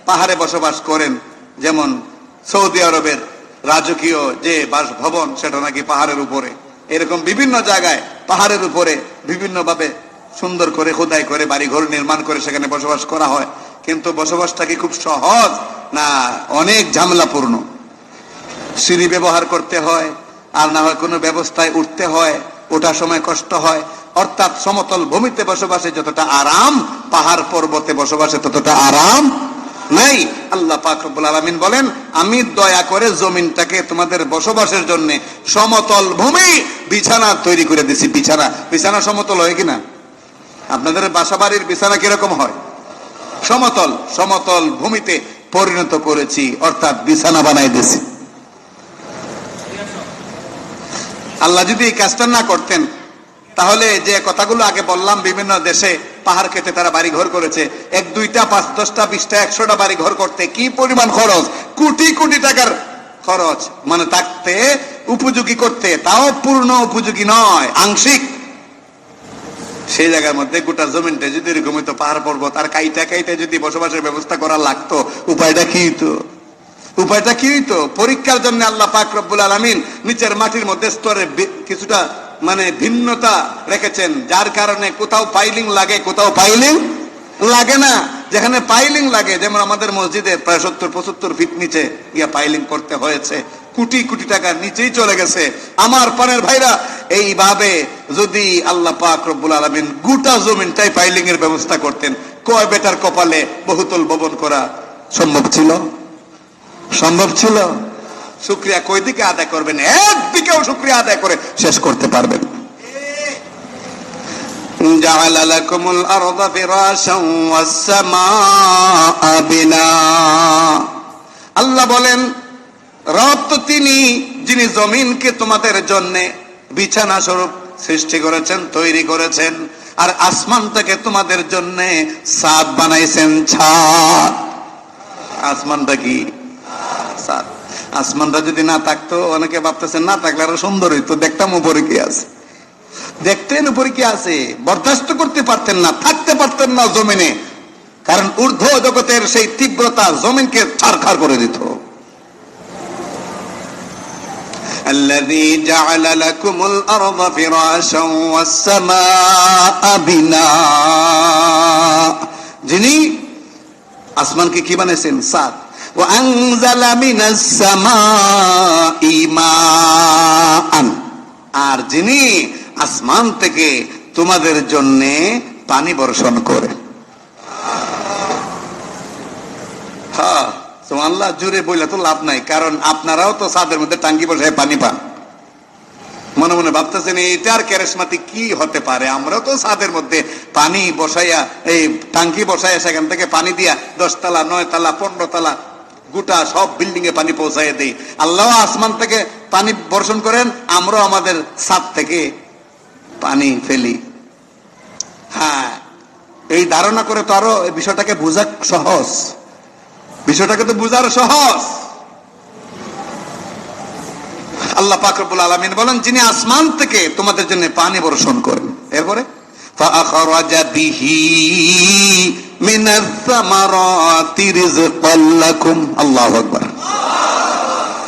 পাহাড়ে বসবাস করেন, যেমন সৌদি আরবের রাজকীয় যে বাসভবন, সেটা নাকি পাহাড়ের উপরে। এরকম বিভিন্ন জায়গায় পাহাড়ের উপরে বিভিন্ন ভাবে সুন্দর করে খোদাই করে বাড়িঘর নির্মাণ করে সেখানে বসবাস করা হয়। কিন্তু বসবাসটা কি খুব সহজ না অনেক ঝামেলাপূর্ণ? সিঁড়ি ব্যবহার করতে হয়, আর না হয় কোনো ব্যবস্থায় উঠতে হয়, ওঠার সময় কষ্ট হয়। অর্থাৎ সমতল ভূমিতে বসবাসে যতটা আরাম, পাহাড় পর্বতে বসবাসে ততটা আরাম নাই। আল্লাহ পাক রব্বুল আলামিন বলেন, আমি দয়া করে জমিনটাকে তোমাদের বসবাসের জন্য সমতল ভূমি বিছানা তৈরি করে দিছি। বিছানা, বিছানা সমতল হয় কিনা? আপনাদের বাসা বাড়ির বিছানা কিরকম হয়? সমতল। সমতল ভূমিতে পরিণত করেছি, অর্থাৎ বিছানা বানাই দিছি। আল্লাহ যদি এই কাজটা না করতেন, তাহলে যে কথাগুলো আগে বললাম, বিভিন্ন দেশে পাহাড় কেটে তারা বাড়ি ঘর করেছে, 1, 2টা 5, 10টা 20টা 100টা বাড়ি ঘর করতে কি পরিমাণ খরচ, কোটি কোটি টাকার খরচ। মানে থাকতে উপযোগী করতে, তাও পূর্ণ উপযোগী নয়, আংশিক। সেই জায়গার মধ্যে গোটা জমিনটা যদি এরকম হইতো, পাহাড় পর্বত আর কাইটা কাইটা যদি বসবাসের ব্যবস্থা করা লাগতো, উপায়টা কি হইতো? উপায়টা কি হইতো? পরীক্ষার জন্য আল্লাহ পাক রব্বুল আলামিন নিচের মাটির মধ্যে স্তরে কিছুটা মানে ভিন্নতা রেখেছেন, যার কারণে কোথাও পাইলিং লাগে, কোথাও পাইলিং লাগে না। যেখানে পাইলিং লাগে, যেমন আমাদের মসজিদে প্রায় 70-75 ফিট নিচে গিয়া পাইলিং করতে হয়েছে, কোটি কোটি টাকার নিচেই চলে গেছে। আমার পানের ভাইরা, এইভাবে যদি আল্লাহ পাক রব্বুল আলামিন গোটা জমিনটাই পাইলিং এর ব্যবস্থা করতেন, কয় বেটার কপালে বহুতল ভবন করা সম্ভব ছিল? সম্ভব ছিল? শুকরিয়া কই দিকে আদায় করবেন? একদিকেও শুকরিয়া আদায় করে শেষ করতে পারবেন। জাআলা লাকুমুল আরদা ফিরাশান ওয়াস সামাআ বিনা। আল্লাহ বলেন, রব তো তিনি যিনি জমিনকে তোমাদের জন্য বিছানা স্বরূপ সৃষ্টি করেছেন, তৈরি করেছেন, আর আসমানটাকে তোমাদের জন্য ছাদ বানাইছেন। ছাদ, আসমানটা কি? ছাদ। আসমানটা যদি না থাকতো, অনেকে ভাবতেছেন না থাকলে আরো সুন্দর হইতো, দেখতাম উপরে কি আছে, দেখতেন উপরে কি আছে, বরদাস্ত করতে পারতেন না, থাকতে পারতেন না জমিনে, কারণ ঊর্ধ্ব জগতের সেই তীব্রতা জমিনকে ছারখার করে দিত। الذي جعل لكم الأرض فراشا والسماء بناء, যিনি আসমানকে কি বানাইছেন? ছাদ। وأنزل من السماء ماء, আর যিনি আসমান থেকে তোমাদের জন্য পানি বর্ষণ করে। হ্যাঁ, সুবহানাল্লাহ, জুড়ে বইলে তো লাভ নাই, কারণ আপনারাও তো ছাদের মধ্যে টাঙ্কি বসায় পানি পান। মনে মনে ভাবতেছেন এটার ক্যারিসমাটিক কি হতে পারে, আমরাও তো ছাদের মধ্যে পানি বসাইয়া, এই টাঙ্কি বসাইয়া সেখান থেকে পানি দিয়া 10 তলা 9 তলা 15 তলা গোটা সব বিল্ডিং এ পানি পৌঁছাইয়া দেই। আল্লাহ আসমান থেকে পানি বর্ষণ করেন, আমরাও আমাদের ছাদ থেকে পানি ফেলি। হ্যাঁ, এই ধারণা করে তো আরো বিষয়টাকে বোঝা সহজ, বিষয়টাকে তো বুঝার সহজ। আল্লাহ পাক রব্বুল আলামিন বলেন, যিনি আসমান থেকে তোমাদের জন্য পানি বর্ষণ করেন, এরপরে ফাআখরাজা বিহি মিনাস সামারাতি রিজকাল লাকুম। আল্লাহু আকবার।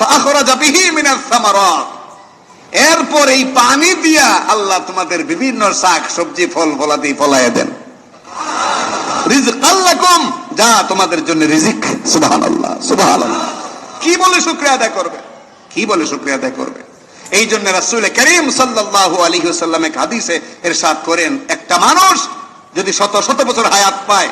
ফাখরাজা বিহি মিনাস সামারাত, এরপর এই পানি দিয়া আল্লাহ তোমাদের বিভিন্ন শাক সবজি ফল ফলাদি ফলাইয়া দেন। রিজকাল লাকুম, যা তোমাদের জন্য রিজিক। সুবহানাল্লাহ, সুবহানাল্লাহ। কি বলে শুকরিয়া আদায় করবে, কি বলে শুকরিয়া আদায় করবে? এই জন্য রাসূল করিম সাল্লাল্লাহু আলাইহি ওয়াসাল্লাম এক হাদিসে ইরশাদ করেন, একটা মানুষ যদি শত শত বছর হায়াত পায়,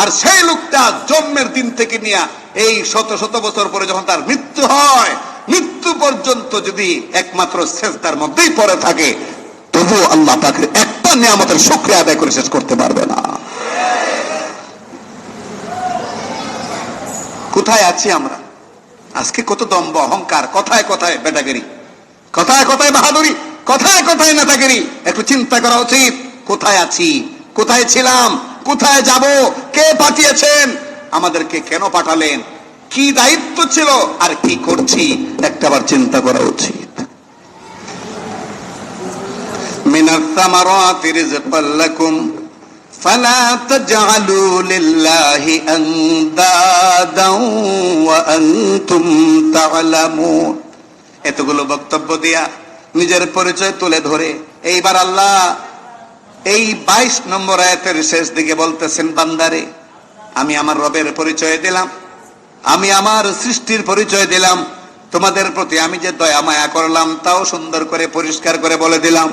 আর সেই লোকটা জন্মের দিন থেকে নিয়ে এই শত শত বছর পরে যখন তার মৃত্যু হয়, মৃত্যু পর্যন্ত যদি একমাত্র সিজদার মধ্যেই পড়ে থাকে, তবু আল্লাহ পাকের একটা নিয়ামতের শুকরিয়া আদায় করে শেষ করতে পারবে না। কোথায় আছি আমরা আজকে? কত দম্ভ, অহংকার, কথায় কথায় বেটাগিরি, কথায় কথায় বাহাদুরি, কথায় কথায় নেতাগিরি। একটু চিন্তা করা উচিত, কোথায় আছি, কোথায় ছিলাম, কোথায় যাব, কে পাঠিয়েছেন, আমাদেরকে কেন পাঠালেন, কি দায়িত্ব ছিল, আর কি করছি, একটাবার চিন্তা করা উচিত। মিনাস সামারাতি রিজকাল লাকুম ফালা তাজআলু লিল্লাহি আনদাদান ওয়া আনতুম তা'লামুন। এতগুলো বক্তব্য দিয়া নিজের পরিচয় তুলে ধরে এইবার আল্লাহ এই 22 নম্বর আয়াতের শেষ দিকে বলতেছেন, বান্দারে আমি আমার রবের পরিচয় দিলাম, আমি আমার সৃষ্টির পরিচয় দিলাম, তোমাদের প্রতি আমি যে দয়া মায়া করলাম তাও সুন্দর করে পরিষ্কার করে বলে দিলাম।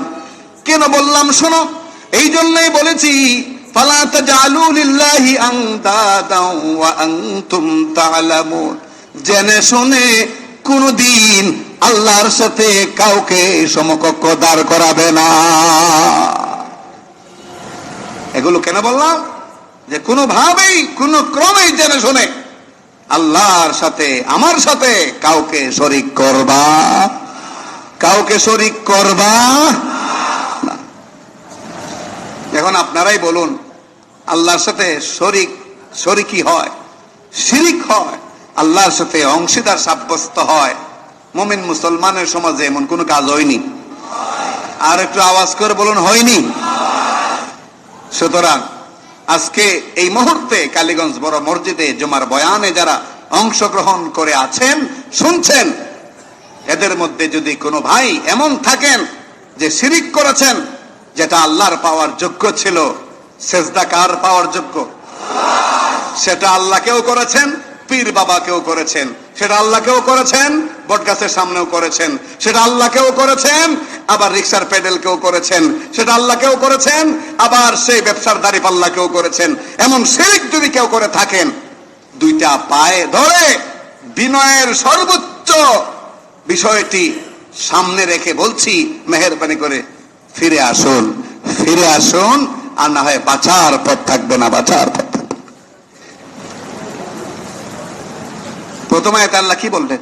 কেন বললাম শোনো, এই জন্যই বলেছি, ফালা তাজআলু লিল্লাহি আনদাদান ওয়া আনতুম তা'লামুন, জেনে শুনে কোনদিন আল্লাহর সাথে কাউকে সমকক্ষ দাঁড় করাবে না। এগুলো কেন বললাম? যে কোনোভাবেই কোনো ক্রমেই জেনে শুনে আল্লাহর সাথে আমার সাথে কাউকে শরীক করবা, কাউকে শরীক করবা না। এখন আপনারাই বলুন, আল্লাহর সাথে শরীকি হয়, শিরিক হয়, আল্লাহর সাথে অংশীদার সাব্যস্ত হয়, মুমিন মুসলমানের সমাজে এমন কোন কাজ হয়নি? আর একটু আওয়াজ করে বলুন, হয়নি? সুতরাং আজকে এই মুহূর্তে কালীগঞ্জ বড় মসজিদে জুমার বয়ানে যারা অংশগ্রহণ করে আছেন, শুনছেন, এদের মধ্যে যদি কোনো ভাই এমন থাকেন যে শিরিক করেছেন, যেটা আল্লাহর পাওয়ার যোগ্য ছিল, সেজদা কার পাওয়ার যোগ্য? সেটা আল্লাহকেও করেছেন, পীর বাবাকেও করেছেন, সেটা আল্লাহকেও করেছেন, বটগাছের সামনেও করেছেন, সেটা আল্লাহকেও করেছেন, আবার রিকশার পেডেলকেও করেছেন, সেটা আল্লাহকেও করেছেন, আবার সেই ব্যবসার দাঁড়িপাল্লাকেও করেছেন। এমন শিরক যদি কেউ করে থাকেন, দুইটা পায়ে ধরে বিনয়ের সর্বোচ্চ বিষয়টি সামনে রেখে বলছি, মেহেরবানি করে ফিরে আসুন, ফিরে আসুন, আর না হয় বাঁচার পথ থাকবে না, বাঁচার পথ। প্রথম আয়াতে আল্লাহ কি বললেন?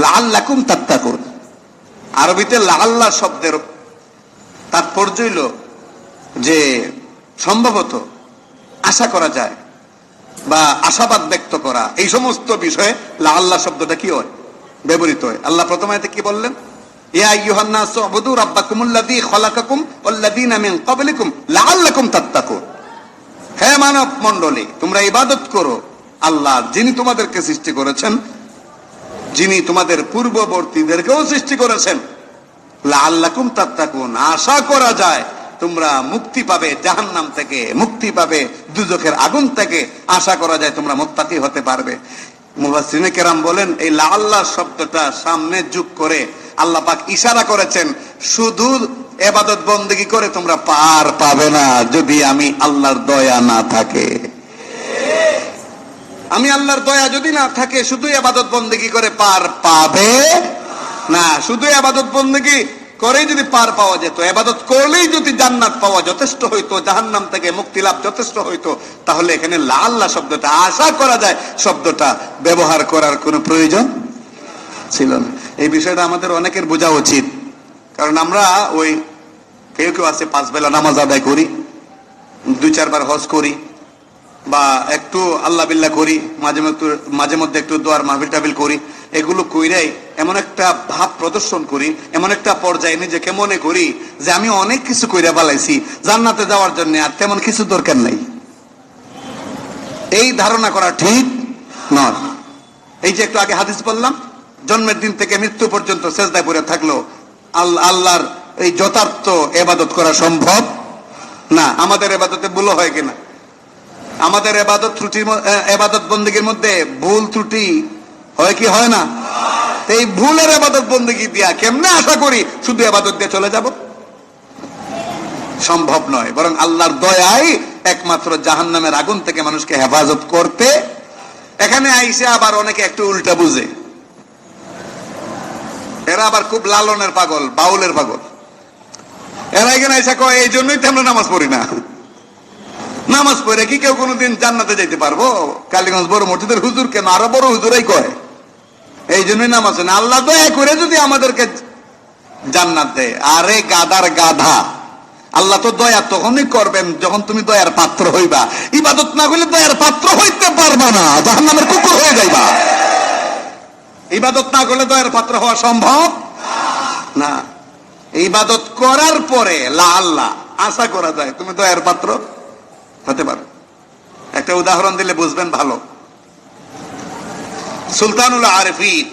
লাআল্লাকুম তাত্তাকুন। আরবিতে লাআল্লাহ শব্দের তাৎপর্য হইল যে সম্ভবত আশা করা যায় বা আশাবাদ ব্যক্ত করা, এই সমস্ত বিষয়ে লাআল্লাহ শব্দটা কি হয়? ব্যবহৃত হয়। আল্লাহ প্রথম আয়াতে কি বললেন? ইয়া আইয়ুহান নাসু উবুদু রাব্বাকুমুল্লাযী খালাকাকুম ওয়াল্লাযীনা মিন ক্বাবলিকুম লাআল্লাকুম তাত্তাকুন। হে মানব মণ্ডলী, তোমরা ইবাদত করো আল্লাহ, যিনি তোমাদেরকে সৃষ্টি করেছেন, যিনি তোমাদের পূর্ববর্তীদেরকেও সৃষ্টি করেছেন। লাআল্লাকুম তাত্তাকুন, আশা করা যায় তোমরা মুক্তি পাবে জাহান্নাম থেকে, মুক্তি পাবে দুজখের আগুন থেকে, আশা করা যায় তোমরা মুত্তাকি হতে পারবে। মুফাসসিরিনে কেরাম বলেন, এই লাআল্লাহ শব্দটা সামনে যোগ করে আল্লাহ পাক ইশারা করেছেন, শুধু ইবাদত বন্দেগী করে তোমরা পার পাবে না যদি আমি আল্লাহর দয়া না থাকে। আমি আল্লাহর দয়া যদি না থাকে, শুধু ইবাদত বন্দেগী করে পার পাবে না। শুধু ইবাদত বন্দেগী করে যদি পার পাওয়া যেত, ইবাদত করলেই যদি জান্নাত পাওয়া যথেষ্ট হইতো, জাহান্নাম থেকে মুক্তি লাভ যথেষ্ট হইতো, তাহলে এখানে লাআল্লাহ শব্দটা, আশা করা যায় শব্দটা ব্যবহার করার কোনো প্রয়োজন ছিল না। এই বিষয়টা আমাদের অনেকের বোঝা উচিত। কারণ আমরা ওই কেউ কেউ আছে 5 বেলা নামাজ আদায় করি, 2-4 বার হজ করি, বা একটু আল্লাহ বিল্লাহ করি, মাঝে মধ্যে একটু দোয়ার মাহফিল টাহফিল করি। এগুলো কইরাই এমন একটা ভাব প্রদর্শন করি, এমন একটা পর্যায়ে নিজেকে মনে করি যে আমি অনেক কিছু কইরা বালাইছি, জান্নাতে যাওয়ার জন্য আর তেমন কিছু দরকার নাই। এই ধারণা করা ঠিক নয়। এই যে একটু আগে হাদিস বললাম, জন্মের দিন থেকে মৃত্যু পর্যন্ত সেজদায় পড়ে থাকলো আল্লাহর এই যথার্থ ইবাদত করা সম্ভব না। আমাদের ইবাদতে ভুল হয় কিনা? আমাদের ইবাদত বন্দেগীর মধ্যে ভুল ত্রুটি হয় কি হয় না? এই ভুলের ইবাদত বন্দেগী দিয়া কেমনে আশা করি শুধু ইবাদত দিয়ে চলে যাব? সম্ভব নয়। বরং আল্লাহর দয়ায় একমাত্র জাহান্নামের আগুন থেকে মানুষকে হেফাজত করতে। এখানে আইসে আবার অনেকে একটু উল্টা বুঝে, এরা আবার খুব লালনের পাগল, বাউলের পাগল। এরা এখানে আইসা কয় এই জন্যই তো আমরা নামাজ পড়ি না। নামাজ পড়ে কি কেউ কোনোদিন জান্নাতে যাইতে পারবো? কালীগঞ্জ বড় মসজিদের হুজুর কেন, আরো বড় হুজুরাই কয় এই জন্যই নামাজ না। আল্লাহ দয়া করে যদি আমাদেরকে জান্নাত দেয়। আরে গাধার গাধা, আল্লাহ তো দয়া তখনই করবেন যখন তুমি দয়ার পাত্র হইবা। ইবাদত না করলে দয়ার পাত্র হইতে পারবা না, জাহান্নামের কুকুর হয়ে যাইবা। ইবাদত না করলে দয়ার পাত্র হওয়া সম্ভব না। ইবাদত করার পরে আল্লাহ আশা করা যায় তুমি দয়ার পাত্র হতে পারো। একটা উদাহরণ দিলে বুঝবেন ভালো। সুলতানুল আরিফিন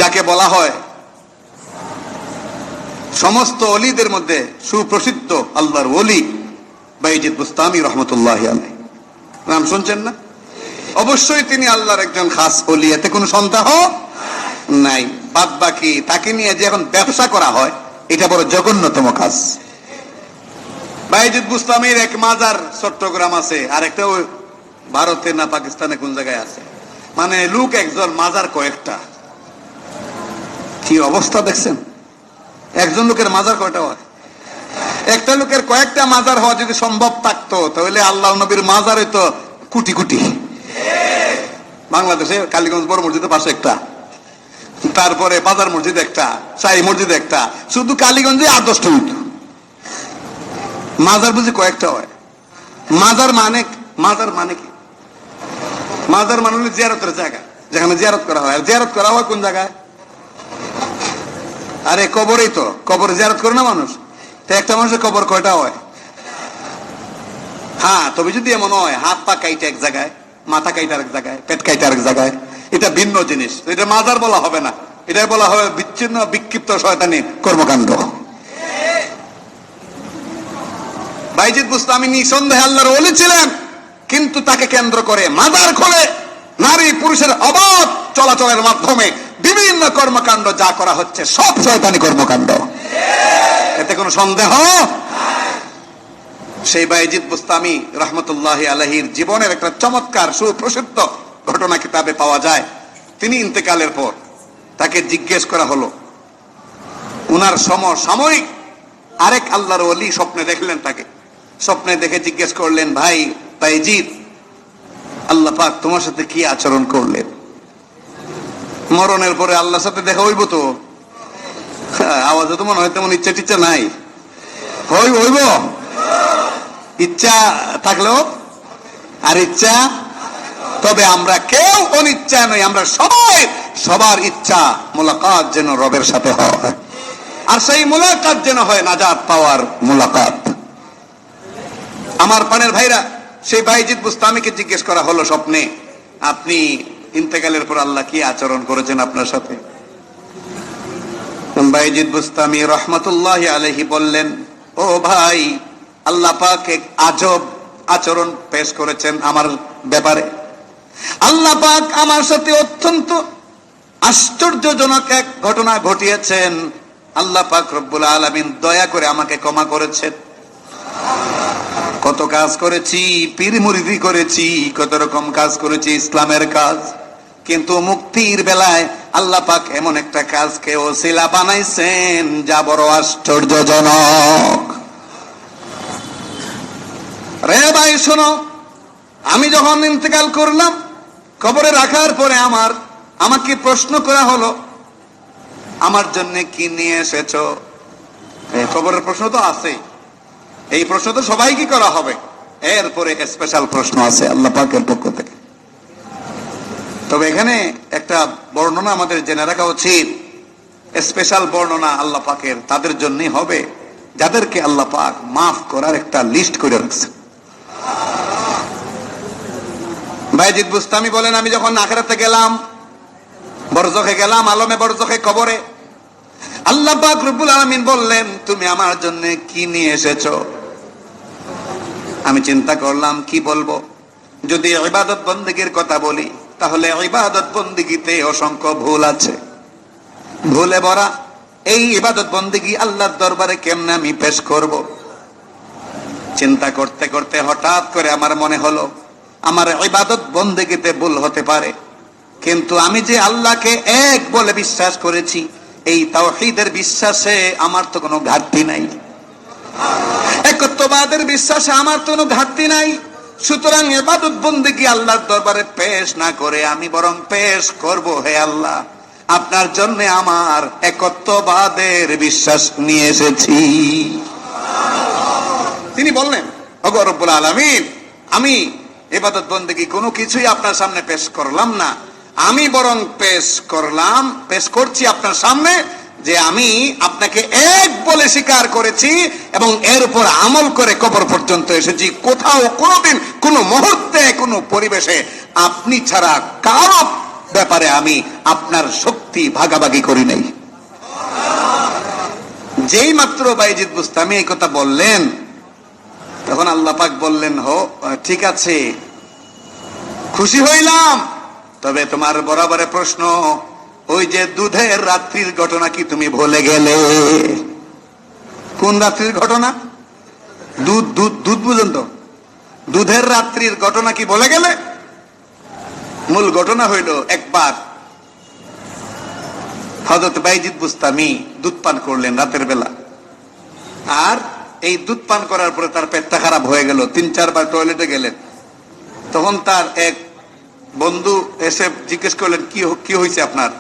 যাকে বলা হয় সমস্ত ওলিদের মধ্যে সুপ্রসিদ্ধ আল্লাহর ওলি বাইজিদ বুস্তামি রহমতুল্লাহি আলাইহি, নাম শুনছেন না? অবশ্যই তিনি আল্লাহর একজন খাস ওলি, এতে কোনো সন্দেহ নাই। বাদ বাকি তাকে নিয়ে যে এখন ব্যবসা করা হয়, এটা বড় জঘন্যতম কাজ। বাইজিদ বুস্তামির এক মাজার চট্টগ্রাম আছে, আর একটা ভারতে না পাকিস্তানে কোন জায়গায় আছে। মানে লোক একজন, মাজার কয়েকটা। কি অবস্থা দেখছেন? একজন লোকের মাজার কয়টা হয়? একটা লোকের কয়েকটা মাজার হওয়া যদি সম্ভব থাকতো তাহলে আল্লাহ নবীর মাজার হইতো কোটি কোটি। বাংলাদেশে কালীগঞ্জ বড় মসজিদের পাশে একটা, তারপরে বাজার মসজিদ একটা, শাহী মসজিদ একটা, শুধু কালীগঞ্জে 8-10টা হইত। মাজার বুঝি কয়েকটা হয়? মাজার মানে কি? মাজার মানে হলো জিয়ারতের জায়গা, যেখানে জিয়ারত করা হয়। আর জিয়ারত করা হয় কোন জায়গায়? আরে কবরেই তো, কবরে জিয়ারত করে না মানুষ। তো একটা মানুষের কবর কয়টা হয়? হ্যাঁ, তবে যদি এমন হয় হাত পা কাইটা এক জায়গায়, মাথা কাইটা এক জায়গায়, পেট কাইটা এক জায়গায়, এটা ভিন্ন জিনিস। এটা মাজার বলা হবে না, এটা বলা হবে বিচ্ছিন্ন বিক্ষিপ্ত শয়তানি কর্মকাণ্ড। বাইজিদ বুস্তামি নিঃসন্দেহে আল্লাহর ওলি ছিলেন, কিন্তু তাকে কেন্দ্র করে মাজার খোলে নারী পুরুষের অবাধ চলাচলের মাধ্যমে বিভিন্ন কর্মকাণ্ড যা করা হচ্ছে সব শয়তানি কর্মকাণ্ড, এতে কোনো সন্দেহ। সেই বাইজিদ বুস্তামি রহমতুল্লাহি আলাইহির জীবনের একটা চমৎকার সুপ্রসিদ্ধ ঘটনা কিতাবে পাওয়া যায়। তিনি ইন্তেকালের পর তাকে জিজ্ঞেস করা হলো, উনার সমসাময়িক আরেক আল্লাহর ওলি স্বপ্নে দেখলেন তাকে। স্বপ্নে দেখে জিজ্ঞেস করলেন, ভাই বাইজিদ, আল্লাহ পাক তোমার সাথে কি আচরণ করলেন? মরণের পরে আল্লাহর সাথে দেখা হইব তো? আওয়াজে তো মনে হয় তেমন ইচ্ছা টিচ্ছা নাই। হইব ইচ্ছা থাকলেও আর ইচ্ছা, তবে আমরা কেউ অনিচ্ছা নই, আমরা সবাই সবার ইচ্ছা মুলাকাত যেন রবের সাথে হয়, আর সেই মুলাকাত যেন হয় নাজাত পাওয়ার মুলাকাত। আমার পানের ভাইরা, সেই বাইজিদ বুস্তামিকে জিজ্ঞেস করা হলো স্বপ্নে, আপনি ইন্তেকালের পর আল্লাহ কি আচরণ করেছেন আপনার সাথে? বাইজিদ বুস্তামি রহমতুল্লাহি আলাইহি বললেন, ও ভাই, আল্লাহ পাক এক আজব আচরণ পেশ করেছেন আমার ব্যাপারে। আল্লাহ পাক আমার সাথে অত্যন্ত আশ্চর্যজনক এক ঘটনা ঘটিয়েছেন। আল্লাহ পাক রব্বুল আলামিন দয়া করে আমাকে ক্ষমা করেছেন। কত কাজ করেছি, পীর মুরিদি করেছি, কত রকম কাজ করেছি, ইসলামের কাজ, কিন্তু মুক্তির বেলায় আল্লাহ পাক এমন একটা কাজকে ওসিলা বানাইছেন যা বড় আশ্চর্যজনক। রে ভাই শোনো, আমি যখন ইন্তেকাল করলাম, কবরে রাখার পরে আমাকে প্রশ্ন করা হলো, আমার জন্য কি নিয়ে এসেছো? কবরের প্রশ্ন তো আছে, এই প্রশ্ন তো সবাইকে করা হবে। এরপরে স্পেশাল প্রশ্ন আছে আল্লাহ পাকের পক্ষ থেকে। তবে এখানে একটা বর্ণনা আমাদের জেনে রাখা উচিত। স্পেশাল বর্ণনা আল্লাহ পাকের তাদের জন্যই হবে যাদেরকে আল্লাহ পাক মাফ করার একটা লিস্ট করে রাখছে। বাইজিদ বুস্তামি বলেন, আমি যখন আখিরাতে গেলাম, বরজখে গেলাম, আলমে বরজখে কবরে, আল্লাহ পাক রব্বুল আলামিন বললেন, তুমি আমার জন্য কি নিয়ে এসেছো? আমি চিন্তা করলাম কি বলবো। যদি ইবাদত বন্দেগীর কথা বলি, তাহলে ইবাদত বন্দেগীতে অসংখ্য ভুল আছে, ভুলে ভরা। এই ইবাদত বন্দেগী আল্লাহর দরবারে কেমনে আমি পেশ করব? চিন্তা করতে করতে হঠাৎ করে আমার মনে হলো, আমার ইবাদত বন্দেগীতে ভুল হতে পারে, কিন্তু আমি যে আল্লাহকে এক বলে বিশ্বাস করেছি, এই তাওহীদের বিশ্বাসে আমার তো কোনো ঘাটতি নাই, একত্ববাদের বিশ্বাসে আমার তো কোনো ঘাটতি নাই। সুতরাং ইবাদত বন্দেগী আল্লাহর দরবারে পেশ না করে আমি বরং পেশ করব, হে আল্লাহ, আপনার জন্য আমার একত্ববাদের বিশ্বাস নিয়ে এসেছি। তিনি বললেন, ওগো রব্বুল আলামিন, আমি ইবাদত বন্দেগী কোনো কিছুই আপনার সামনে পেশ করলাম না, আমি বরং পেশ করছি আপনার সামনে যে আমি আপনাকে এক বলে স্বীকার করেছি এবং এর উপর আমল করে কবর পর্যন্ত এসেছি। কোথাও কোনোদিন কোনো মুহূর্তে কোনো পরিবেশে আপনি ছাড়া কারো ব্যাপারে আমি আপনার শক্তি ভাগাভাগি করি নাই। যেই মাত্র বাইজিদ বুস্তামি এই কথা বললেন, তখন আল্লাহ পাক বললেন, ঠিক আছে, খুশি হইলাম, তবে তোমার বরাবরের প্রশ্ন, ওই যে দুধের রাত্রির ঘটনা কি তুমি ভুলে গেলে? কোন রাত্রির ঘটনা? দুধ বুঝেন তো, দুধের রাত্রির ঘটনা কি ভুলে গেলে? মূল ঘটনা হইল, একবার হযরত বাইজিদ বুস্তামি দুধ পান করলেন রাতের বেলা, আর এই দুধ পান করার পরে তার পেটটা খারাপ হয়ে গেল, 3-4 বার টয়লেটে গেলেন। তখন তার এক বন্ধু এসে জিজ্ঞেস করলেন, কি হয়েছে আপনার?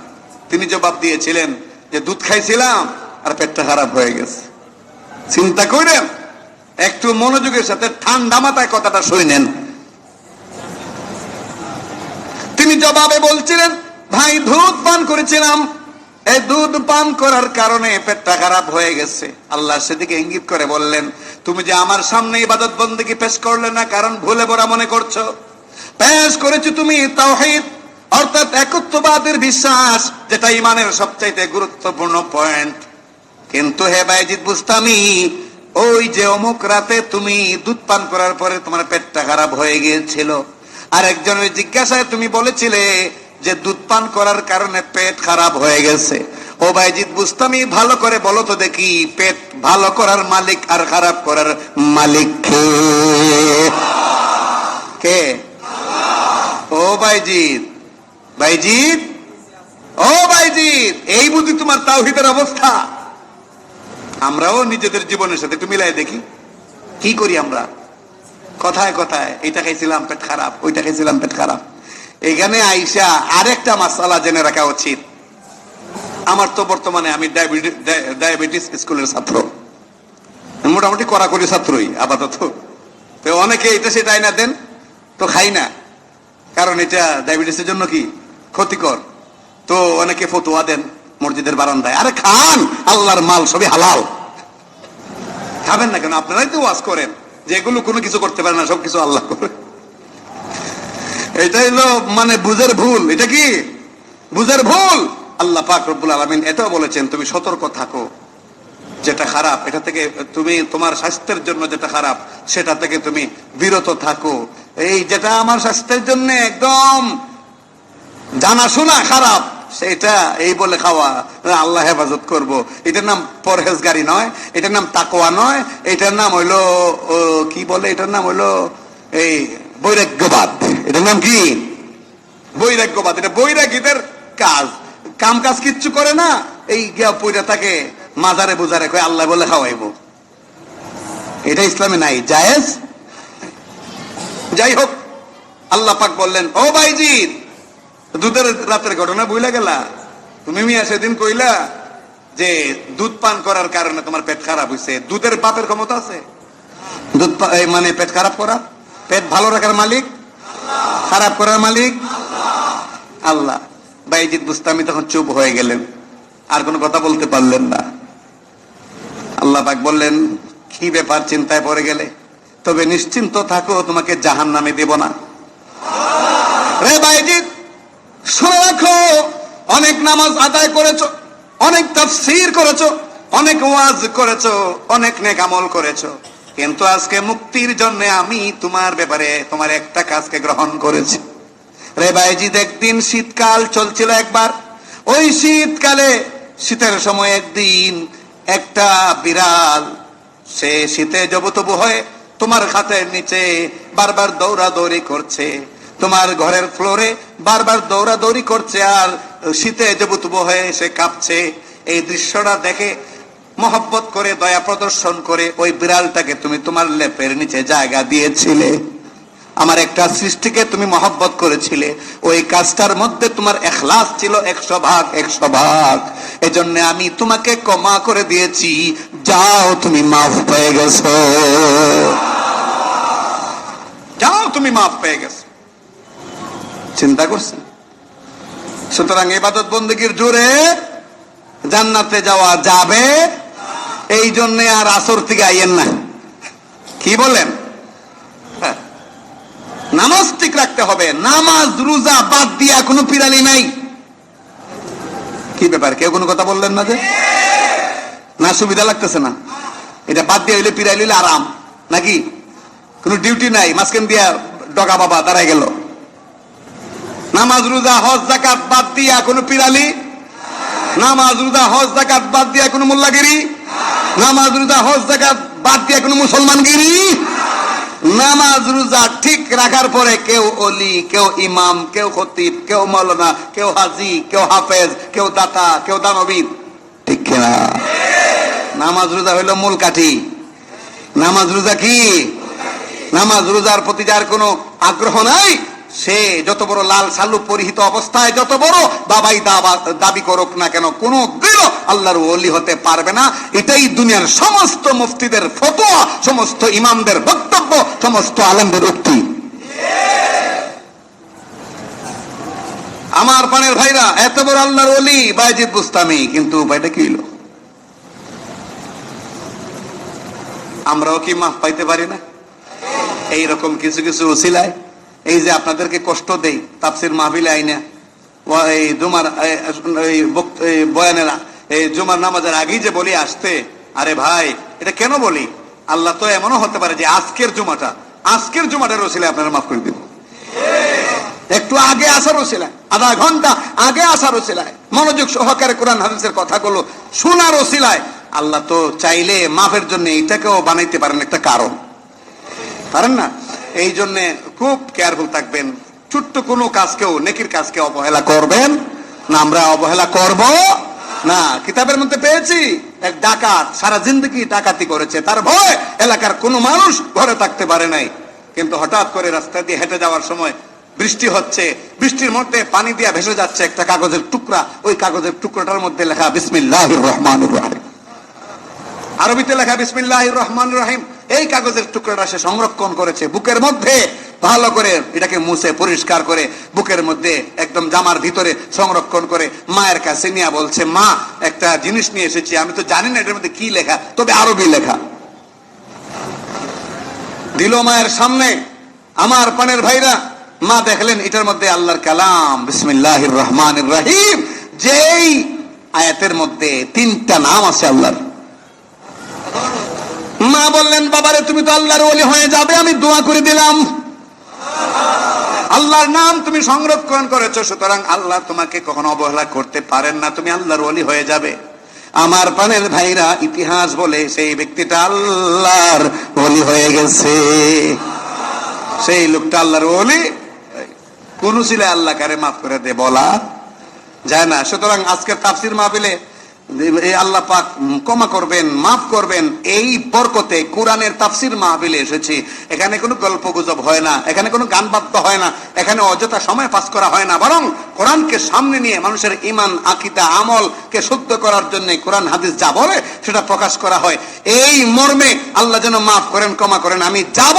তিনি জবাব দিয়েছিলেন যে দুধ খাইছিলাম আর পেটটা খারাপ হয়ে গেছে। চিন্তা করেন, একটু মনোযোগের সাথে ঠান্ডা মাথায় কথাটা শুনেন। তিনি জবাবে বলছিলেন, ভাই দুধ পান করেছিলাম, এই দুধ পান করার কারণে পেটটা খারাপ হয়ে গেছে। আল্লাহ সেদিকে ইঙ্গিত করে বললেন, তুমি যে আমার সামনে ইবাদত বন্দেগী পেশ করলে না, কারণ ভুলে ভরা মনে করছো। পেশ করেছো তুমি তাওহীদ, অর্থাৎ একত্ববাদের বিশ্বাস, যেটা ইমানের সবচাইতে গুরুত্বপূর্ণ পয়েন্ট। কিন্তু হে বাইজিদ বুস্তামি, ওই যে অমুক রাতে তুমি দুধ পান করার পরে তোমার পেটটা খারাপ হয়ে গিয়েছিল, আর একজনের জিজ্ঞাসায় তুমি বলেছিলে যে দুধ পান করার কারণে পেট খারাপ হয়ে গেছে। ও বাইজিদ বুস্তামি, ভালো করে বলো তো দেখি, পেট ভালো করার মালিক আর খারাপ করার মালিক কে? ও বাইজিদ, ও বাইজিদ, এই বুঝি তোমার তাওহীদের অবস্থা? আমরাও নিজেদের জীবনের সাথে একটু মিলাই দেখি, কি করি আমরা? কথায় কথায় এটা খাইছিলাম পেট খারাপ, ওইটা খাইছিলাম পেট খারাপ। এখানে আইসা আরেকটা মাসালা জেনে রাখা উচিত। আমার তো বর্তমানে আমি ডায়াবেটিস স্কুলের ছাত্র, মোটামুটি কড়াকড়ি ছাত্রই আপাতত। তো অনেকে এটা সেটা না দেন, তো খাই না, কারণ এটা ডায়াবেটিসের জন্য কি ক্ষতিকর। তো অনেকে ফতোয়া দেন মসজিদের বারান্দায়, আরে খান, আল্লাহর মাল, সবই হালাল, খাবেন না কেন? আপনারাই তো ওয়াজ করেন যে এগুলো কোনো কিছু করতে পারে না, সবকিছু আল্লাহ করে। এটাই হলো মানে বুঝের ভুল। এটা কি বুঝের ভুল? আল্লাহ পাক রব্বুল আলামিন এটাও বলেছেন, তুমি সতর্ক থাকো, যেটা খারাপ এটা থেকে তুমি, তোমার স্বাস্থ্যের জন্য যেটা খারাপ সেটা থেকে তুমি বিরত থাকো। এই যেটা আমার স্বাস্থ্যের জন্য একদম জানাশোনা খারাপ, সেটা এই বলে খাওয়া, আল্লাহ হেফাজত করব, এটার নাম পরহেজগারি নয়, এটার নাম তাকওয়া নয়, এটার নাম হইলো কি বলে, এটার নাম হইলো এই বৈরাগ্যবাদ। এটার নাম কি? বৈরাগ্যবাদ। এটা বৈরাগীদের কাজ, কাম কাজ কিচ্ছু করে না, এই গিয়া পয়রা তাকে মাজারে বুজারে কয় আল্লাহ বলে খাওয়াইব। এটা ইসলামে নাই, জায়েজ। যাই হোক, আল্লাহ পাক বললেন, ও বাইজিদ, দুধের রাতের ঘটনা ভুলে গেলা? তুমি মিয়া সেদিন কইলা যে দুধ পান করার কারণে তোমার পেট খারাপ হয়েছে। দুধের বাপের ক্ষমতা আছে? দুধ মানে পেট খারাপ করা? পেট ভালো রাখার মালিক, খারাপ করার মালিক আল্লাহ। বাইজিদ বুস্তামি তখন চুপ হয়ে গেলেন, আর কোনো কথা বলতে পারলেন না। আল্লাহ পাক বললেন, কি ব্যাপার, চিন্তায় পড়ে গেলে? তবে নিশ্চিন্ত থাকো, তোমাকে জাহান্নামে দেব না। রে বাইজিৎ শুনে রাখো, অনেক নামাজ আদায় করেছো, অনেক তাফসীর করেছো, অনেক ওয়াজ করেছো, অনেক নেক আমল করেছো, কিন্তু আজকে মুক্তির জন্য আমি তোমার ব্যাপারে তোমার একটা কাজকে গ্রহণ করেছি। রে বাইজিৎ, একদিন শীতকাল চলছিল একবার, ওই শীতকালে শীতের সময় একদিন একটা বিড়াল সে শীতে জবুতবু হয়ে তোমার খাটের নিচে বারবার দৌড়াদৌড়ি করছে, তোমার ঘরের ফ্লোরে বারবার দৌড়াদৌড়ি করছে, আর শীতে জবুতবু হয়ে সে কাঁপছে। এই দৃশ্যটা দেখে মহব্বত করে দয়া প্রদর্শন করে ওই বিড়ালটাকে তুমি তোমার লেপের নিচে জায়গা দিয়েছিলে। আমার একটা সৃষ্টিকে তুমি মহব্বত করেছিলে, ওই কাজটার মধ্যে তোমার ইখলাস ছিল 100 ভাগ 100 ভাগ। এজন্য আমি তোমাকে ক্ষমা করে দিয়েছি, যাও তুমি মাফ পেয়ে গেছো, যাও তুমি মাফ পেয়ে গেছো। চিন্তা করছেন? সুতরাং ইবাদত বন্দেগীর জোরে জান্নাতে যাওয়া যাবে, এই জন্য আর আসর থেকে আইয়েন না। কি বলেন? নামাজ ঠিক রাখতে হবে, নামাজ রোজা বাদ দিয়া কোনো পিরালি নাই। কি ব্যাপার, কেউ কোনো কথা বললেন না যে? না সুবিধা লাগতেছে না? এটা বাদ দিয়ে হইলে পিরালি হইলে আরাম নাকি? কোনো ডিউটি নাই, মাঝখান দিয়া ডগা বাবা দাঁড়াই গেল। নামাজ রোজা হজ যাকাত বাদ দিয়া কোনো পিরালি, নামাজ রোজা হজ যাকাত বাদ দিয়া কোনো মোল্লাগিরি, নামাজ রোজা হজ যাকাত বাদ দিয়া কোনো মুসলমানগিরি। নামাজ রোজা ঠিক রাখার পরে কেউ অলি, কেউ ইমাম, কেউ খতিব, কেউ মাওলানা, কেউ হাজি, কেউ হাফেজ, কেউ দাতা, কেউ দানবীর। ঠিক না? নামাজ রোজা হইল মূল কাঠি। নামাজ রোজা কি? নামাজ রোজার প্রতি যার কোনো আগ্রহ নাই, সে যত বড় লাল সালু পরিহিত অবস্থায় যত বড় বাবাই দাবি করুক না কেন, কোন দিন আল্লাহর ওলি হতে পারবে না। এটাই দুনিয়ার সমস্ত মুফতিদের ফতোয়া, সমস্ত ইমামদের বক্তব্য, সমস্ত আলেমদের উক্তি। আমার পানের ভাইরা, এত বড় আল্লাহর ওলি বায়েজিদ বুস্তামি, কিন্তু উপায়টা কি হলো? আমরাও কি মাফ পাইতে পারি না? এইরকম কিছু কিছু ওসিলায়, এই যে আপনাদেরকে কষ্ট দেই তাফসির মাহফিলে আইনা, এই জুমার বয়ানেরা, এই জুমার নামাজের আগেই যে বলি আসতে, আরে ভাই এটা কেন বলি? আল্লাহ তো এমনও হতে পারে যে আজকের জুমাটার ওসিলায় আপনারা মাফ করে দিন। একটু আগে আসার ওসিলায়, আধা ঘন্টা আগে আসার ওসিলায়, মনোযোগ সহকারে কোরআন হাদিসের কথাগুলো শোনার ওসিলায় আল্লাহ তো চাইলে মাফের জন্য এটাকেও বানাইতে পারেন একটা কারণ, পারেন না? এই জন্য খুব কেয়ারফুল থাকবেন, ছোট্ট কোনো কাজকেও, নেকির কাজকে অবহেলা করবেন না। আমরা অবহেলা করব না। কিতাবের মধ্যে পেয়েছি এক ডাকাত সারা জিন্দগি ডাকাতি করেছে, তার ভয় এলাকার কোনো মানুষ ঘরে থাকতে পারে নাই, কিন্তু হঠাৎ করে রাস্তা দিয়ে হেঁটে যাওয়ার সময় বৃষ্টি হচ্ছে, বৃষ্টির মধ্যে পানি দিয়ে ভেসে যাচ্ছে একটা কাগজের টুকরা, ওই কাগজের টুকরাটার মধ্যে লেখা বিসমিল্লাহির রহমানির রহিম, আরবিতে লেখা বিসমিল্লাহির রহমানির রহিম। এই কাগজের টুকরাটা সে সংরক্ষণ করেছে বুকের মধ্যে, ভালো করে এটাকে মুছে পরিষ্কার করে বুকের মধ্যে একদম জামার ভিতরে সংরক্ষণ করে মায়ের কাছে নিয়ে বলছে, মা একটা জিনিস নিয়ে এসেছি, আমি তো জানি না এটার মধ্যে কি লেখা, তবে আরবি লেখা। দিল মায়ের সামনে। আমার পানের ভাইরা, মা দেখলেন এটার মধ্যে আল্লাহর কালাম বিসমিল্লাহির রহমানির রহিম, যেই আয়াতের মধ্যে 3টা নাম আছে আল্লাহর। মা বললেন, বাবারে তুমি তো আল্লাহর ওলি হয়ে যাবে, আমি দোয়া করে দিলাম। আল্লাহর নাম তুমি সংরক্ষণ করেছো, সুতরাং আল্লাহ তোমাকে কখনো অবহেলা করতে পারেন না, তুমি আল্লাহর ওলি হয়ে যাবে। আমার প্রাণের ভাইরা, ইতিহাস বলে সেই ব্যক্তিটা আল্লাহর ওলি হয়ে গেছে। সেই লোকটা আল্লাহর ওলি কোন ছিল? আল্লাহ কারে মাফ করে দে বলা যায় না। সুতরাং আজকের তাফসির মাহফিলে আল্লাহ পাক ক্ষমা করবেন, মাফ করবেন, এই বরকতে কোরআনের তাফসির মাহফিলে এসেছি। এখানে কোনো গল্প গুজব হয় না, এখানে কোনো গান বাদ্য হয় না, এখানে অযথা সময় পাস করা হয় না, বরং কোরআনকে সামনে নিয়ে মানুষের ঈমান, আকীদা, আমলকে শুদ্ধ করার জন্য কোরআন হাদিস যা বলে সেটা প্রকাশ করা হয়। এই মর্মে আল্লাহ যেন মাফ করেন, ক্ষমা করেন। আমি যাব,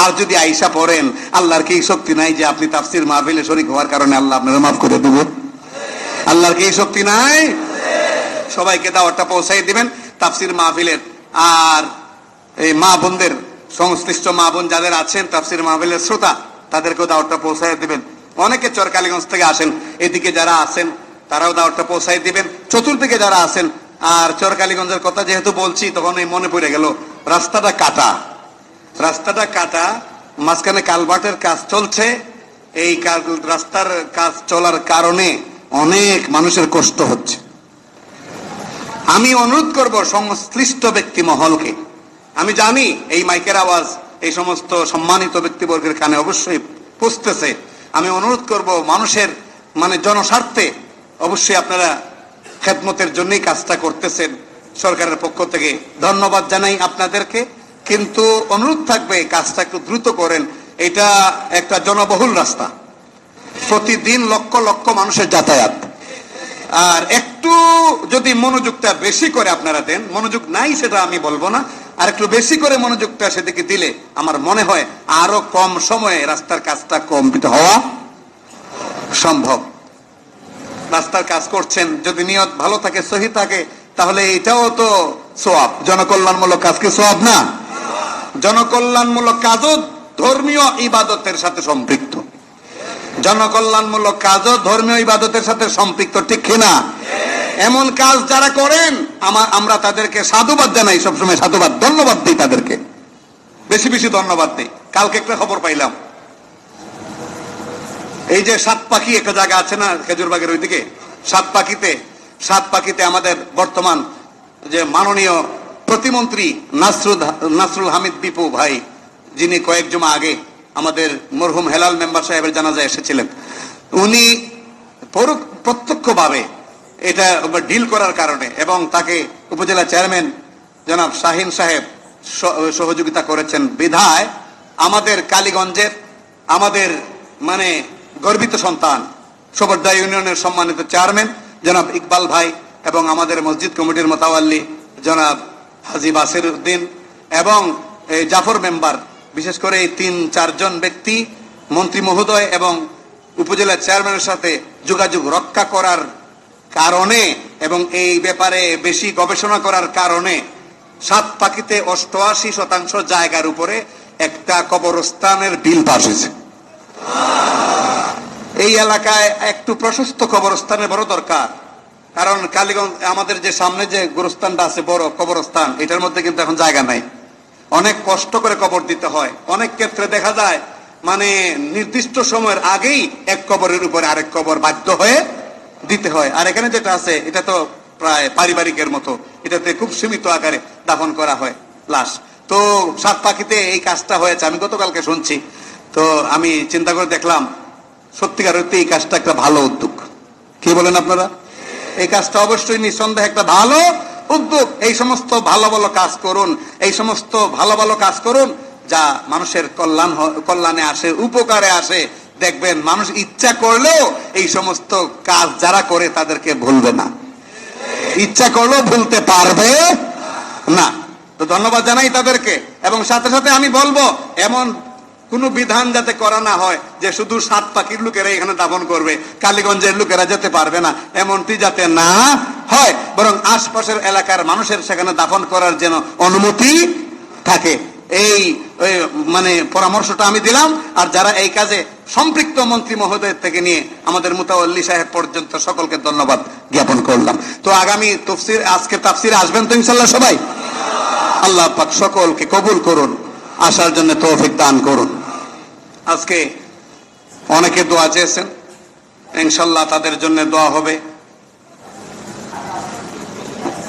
আর যদি আইসা পড়েন, আল্লাহর কি শক্তি নাই যে আপনি তাফসির মাহফিলে শরীক হওয়ার কারণে আল্লাহ আপনারা মাফ করে দেব? আল্লাহর কি শক্তি নাই? সবাইকে দাওয়াতটা পৌঁছাই দিবেন তাফসির মাহফিলের। আর এই মা বোনদের, সংশ্লিষ্ট মা বোন যাদের আছেন তাফসির মাহফিলের শ্রোতা, তাদেরকেও দাওয়াতটা পৌঁছাই দিবেন। অনেকে চরকালীগঞ্জ থেকে আসেন, এদিকে যারা আছেন তারাও দাওয়াতটা পৌঁছাই দিবেন, চতুর্দিকে যারা আছেন। আর চরকালীগঞ্জের কথা যেহেতু বলছি, তখন এই মনে পড়ে গেল, রাস্তাটা কাটা, মাঝখানে কালভার্টের কাজ চলছে। এই রাস্তার কাজ চলার কারণে অনেক মানুষের কষ্ট হচ্ছে। আমি অনুরোধ করব সংশ্লিষ্ট ব্যক্তি মহলকে, আমি জানি এই মাইকের আওয়াজ এই সমস্ত সম্মানিত ব্যক্তিবর্গের কানে অবশ্যই পৌঁছতেছে। আমি অনুরোধ করব মানুষের জনস্বার্থে অবশ্যই আপনারা খেদমতের জন্যই কাজটা করতেছেন সরকারের পক্ষ থেকে, ধন্যবাদ জানাই আপনাদেরকে। কিন্তু অনুরোধ থাকবে কাজটা একটু দ্রুত করেন। এটা একটা জনবহুল রাস্তা, প্রতিদিন লক্ষ লক্ষ মানুষের যাতায়াত। আর একটু যদি মনোযোগটা বেশি করে আপনারা দেন, মনোযোগ নাই সেটা আমি বলবো না, আর একটু বেশি করে মনোযোগটা সেদিকে দিলে আমার মনে হয় আরো কম সময়ে রাস্তার কাজটা কমপ্লিট হওয়া সম্ভব। রাস্তার কাজ করছেন, যদি নিয়ত ভালো থাকে, সহি থাকে, তাহলে এটাও তো সওয়াব। জনকল্যাণমূলক কাজ কি সওয়াব না? জনকল্যাণমূলক কাজও ধর্মীয় ইবাদতের সাথে সম্পৃক্ত, জনকল্যাণমূলক কাজও ধর্মীয় ইবাদতের সাথে সম্পৃক্ত, ঠিক কিনা? এমন কাজ যারা করেন আমরা তাদেরকে সাধুবাদ জানাই, সবসময় সাধুবাদ, ধন্যবাদ দিই তাদেরকে, বেশি বেশি ধন্যবাদ দিই। কালকে একটা খবর পাইলাম, এই যে সাত পাখি একটা জায়গা আছে না খেজুরবাগের ওইদিকে, সাত পাখিতে আমাদের বর্তমান যে মাননীয় প্রতিমন্ত্রী নাসরুল হামিদ বিপু ভাই, যিনি কয়েক জমা আগে আমাদের মরহুম হেলাল মেম্বার সাহেবের জানাজায় এসেছিলেন, উনি প্রত্যক্ষভাবে এটা ডিল করার কারণে এবং তাকে উপজেলা চেয়ারম্যান জনাব শাহিন সাহেব সহযোগিতা করেছেন বিধায় আমাদের কালীগঞ্জের আমাদের গর্বিত সন্তান সবরদা ইউনিয়নের সম্মানিত চেয়ারম্যান জনাব ইকবাল ভাই এবং আমাদের মসজিদ কমিটির মোতাওয়াল্লি জনাব হাজী বাসির উদ্দিন এবং জাফর মেম্বার, বিশেষ করে এই 3-4 জন ব্যক্তি মন্ত্রী মহোদয় এবং উপজেলা চেয়ারম্যানের সাথে যোগাযোগ রক্ষা করার কারণে এবং এই ব্যাপারে বেশি গবেষণা করার কারণে সাত পাখিতে 88% জায়গার উপরে একটা কবরস্থানের বিল পাস হয়েছে। এই এলাকায় একটু প্রশস্ত কবরস্থানের বড় দরকার, কারণ কালীগঞ্জ আমাদের যে সামনে যে গোরস্থানটা আছে বড় কবরস্থান, এটার মধ্যে কিন্তু এখন জায়গা নাই, অনেক কষ্ট করে কবর দিতে হয়। অনেক ক্ষেত্রে দেখা যায় নির্দিষ্ট সময়ের আগেই এক কবরের উপরে আরেক কবর বাধ্য হয়ে দিতে হয়। আর এখানে যেটা আছে এটা তো প্রায় পারিবারিকের মতো, এটাতে খুব সীমিত আকারে দাফন করা হয় লাশ। তো সাত পাখিতে এই কাজটা হয়েছে, আমি গতকালকে শুনছি, তো আমি চিন্তা করে দেখলাম সত্যিকার অর্থে এই কাজটা একটা ভালো উদ্যোগ। কি বলেন আপনারা? এই কাজটা অবশ্যই নিঃসন্দেহে একটা ভালো উদ্যোগ। এই সমস্ত ভালো ভালো কাজ করুন, এই সমস্ত ভালো ভালো কাজ করুন যা মানুষের কল্যাণে আসে, উপকারে আসে। দেখবেন মানুষ ইচ্ছা করলেও এই সমস্ত কাজ যারা করে তাদেরকে ভুলবে না, ইচ্ছা করলেও ভুলতে পারবে না। তো ধন্যবাদ জানাই তাদেরকে। এবং সাথে সাথে আমি বলবো এমন কোন বিধান যাতে করা না হয় যে শুধু সাত পাখির লোকেরা এখানে দাফন করবে, কালীগঞ্জের লোকেরা যেতে পারবে না, এমনটি যাতে না হয়, বরং আশপাশের এলাকার মানুষের সেখানে দাফন করার যেন অনুমতি থাকে। এই পরামর্শটা আমি দিলাম। আর যারা এই কাজে সম্পৃক্ত মন্ত্রী মহোদয়ের থেকে নিয়ে আমাদের মুতাওয়াল্লি সাহেব পর্যন্ত সকলকে ধন্যবাদ জ্ঞাপন করলাম। তো আগামী তাফসীর, আজকে তাফসীরে আসবেন তো ইনশাআল্লাহ সবাই? আল্লাহ পাক সকলকে কবুল করুন, আসার জন্য তৌফিক দান করুন। আজকে অনেকে দোয়া চেয়েছেন, ইনশাআল্লাহ তাদের জন্য দোয়া হবে।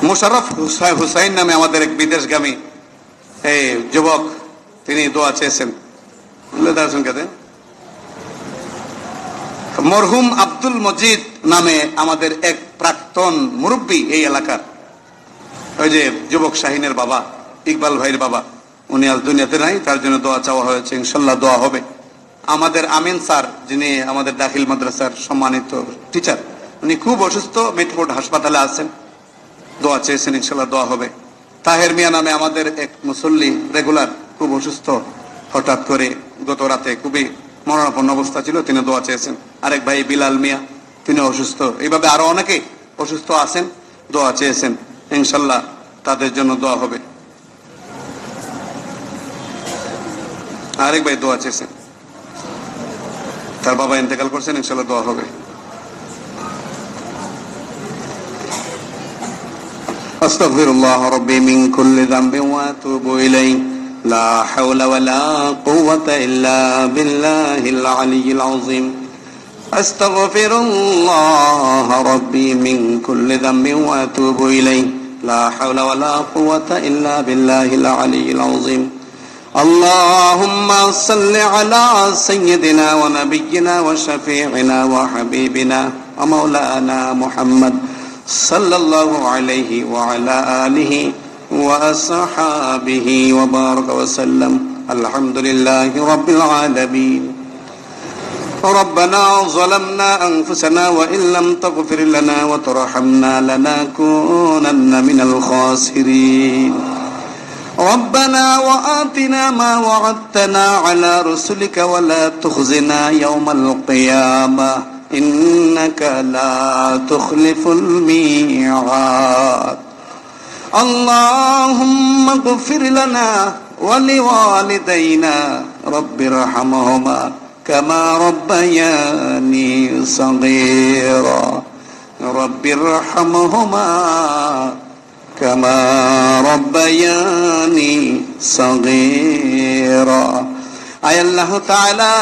মুশাররফ হুসাইন নামে আমাদের এক বিদেশগামী এই যুবক, তিনি দোয়া চেয়েছেন। মরহুম আব্দুল মজিদ নামে আমাদের এক প্রাক্তন মুরব্বী এই এলাকার, ওই যে যুবক শাহিনের বাবা, ইকবাল ভাইয়ের বাবা, উনি আজ দুনিয়াতে নাই, তার জন্য দোয়া চাওয়া হয়েছে, ইনশাল্লাহ দোয়া হবে। আমাদের আমিন স্যার, যিনি আমাদের দাখিল মাদ্রাসার সম্মানিত টিচার, উনি খুব অসুস্থ, মিটফোর্ড হাসপাতালে আছেন, দোয়া চেয়েছেন, ইনশাল্লাহ দোয়া হবে। তাহের মিয়া নামে আমাদের এক মুসল্লি রেগুলার, খুব অসুস্থ, হঠাৎ করে গত রাতে খুবই মরণাপন্ন অবস্থা ছিল, তিনি দোয়া চেয়েছেন। আরেক ভাই বিলাল মিয়া, তিনি অসুস্থ। এইভাবে আরো অনেকে অসুস্থ আছেন, দোয়া চেয়েছেন, ইনশাল্লাহ তাদের জন্য দোয়া হবে। আরেক ভাই দোয়া চেয়েছেন। তার বাবা ইন্তেকাল করছেন, ইনশাআল্লাহ দোয়া হবে। আস্তাগফিরুল্লাহ রাব্বি মিন কুল্লি যামবিন ওয়া আতুবু ইলাইহি লা হাওলা ওয়ালা কুওয়াতা ইল্লা বিল্লাহিল আলিয়্যিল আযীম। আস্তাগফিরুল্লাহ রাব্বি মিন কুল্লি যামবিন ওয়া আতুবু ইলাইহি লা হাওলা ওয়ালা কুওয়াতা ইল্লা বিল্লাহিল আলিয়্যিল আযীম। আল্লাহুম্মা সাল্লি আলা সাইয়্যিদিনা ওয়া নাবিয়্যিনা ওয়া শাফিঈনা ওয়া হাবিবিনা ওয়া মাওলানা মুহাম্মদ সাল্লাল্লাহু আলাইহি ওয়া আলা আলিহি ওয়া আসহাবিহি ওয়া বারাকা ওয়া সাল্লাম। আলহামদুলিল্লাহি রাব্বিল আলামিন। ربنا ظلمنا أنفسنا وإن لم تغفر لنا وترحمنا لنكونن من الخاسرين. ربنا وآتنا ما وعدتنا على رسلك ولا تخزنا يوم القيامة إنك لا تخلف الميعاد. اللهم اغفر لنا ولوالدينا رب ارحمهما كما ربياني صغيرا رب ارحمهما كما ربياني صغيرا. আয় আল্লাহ তাআলা,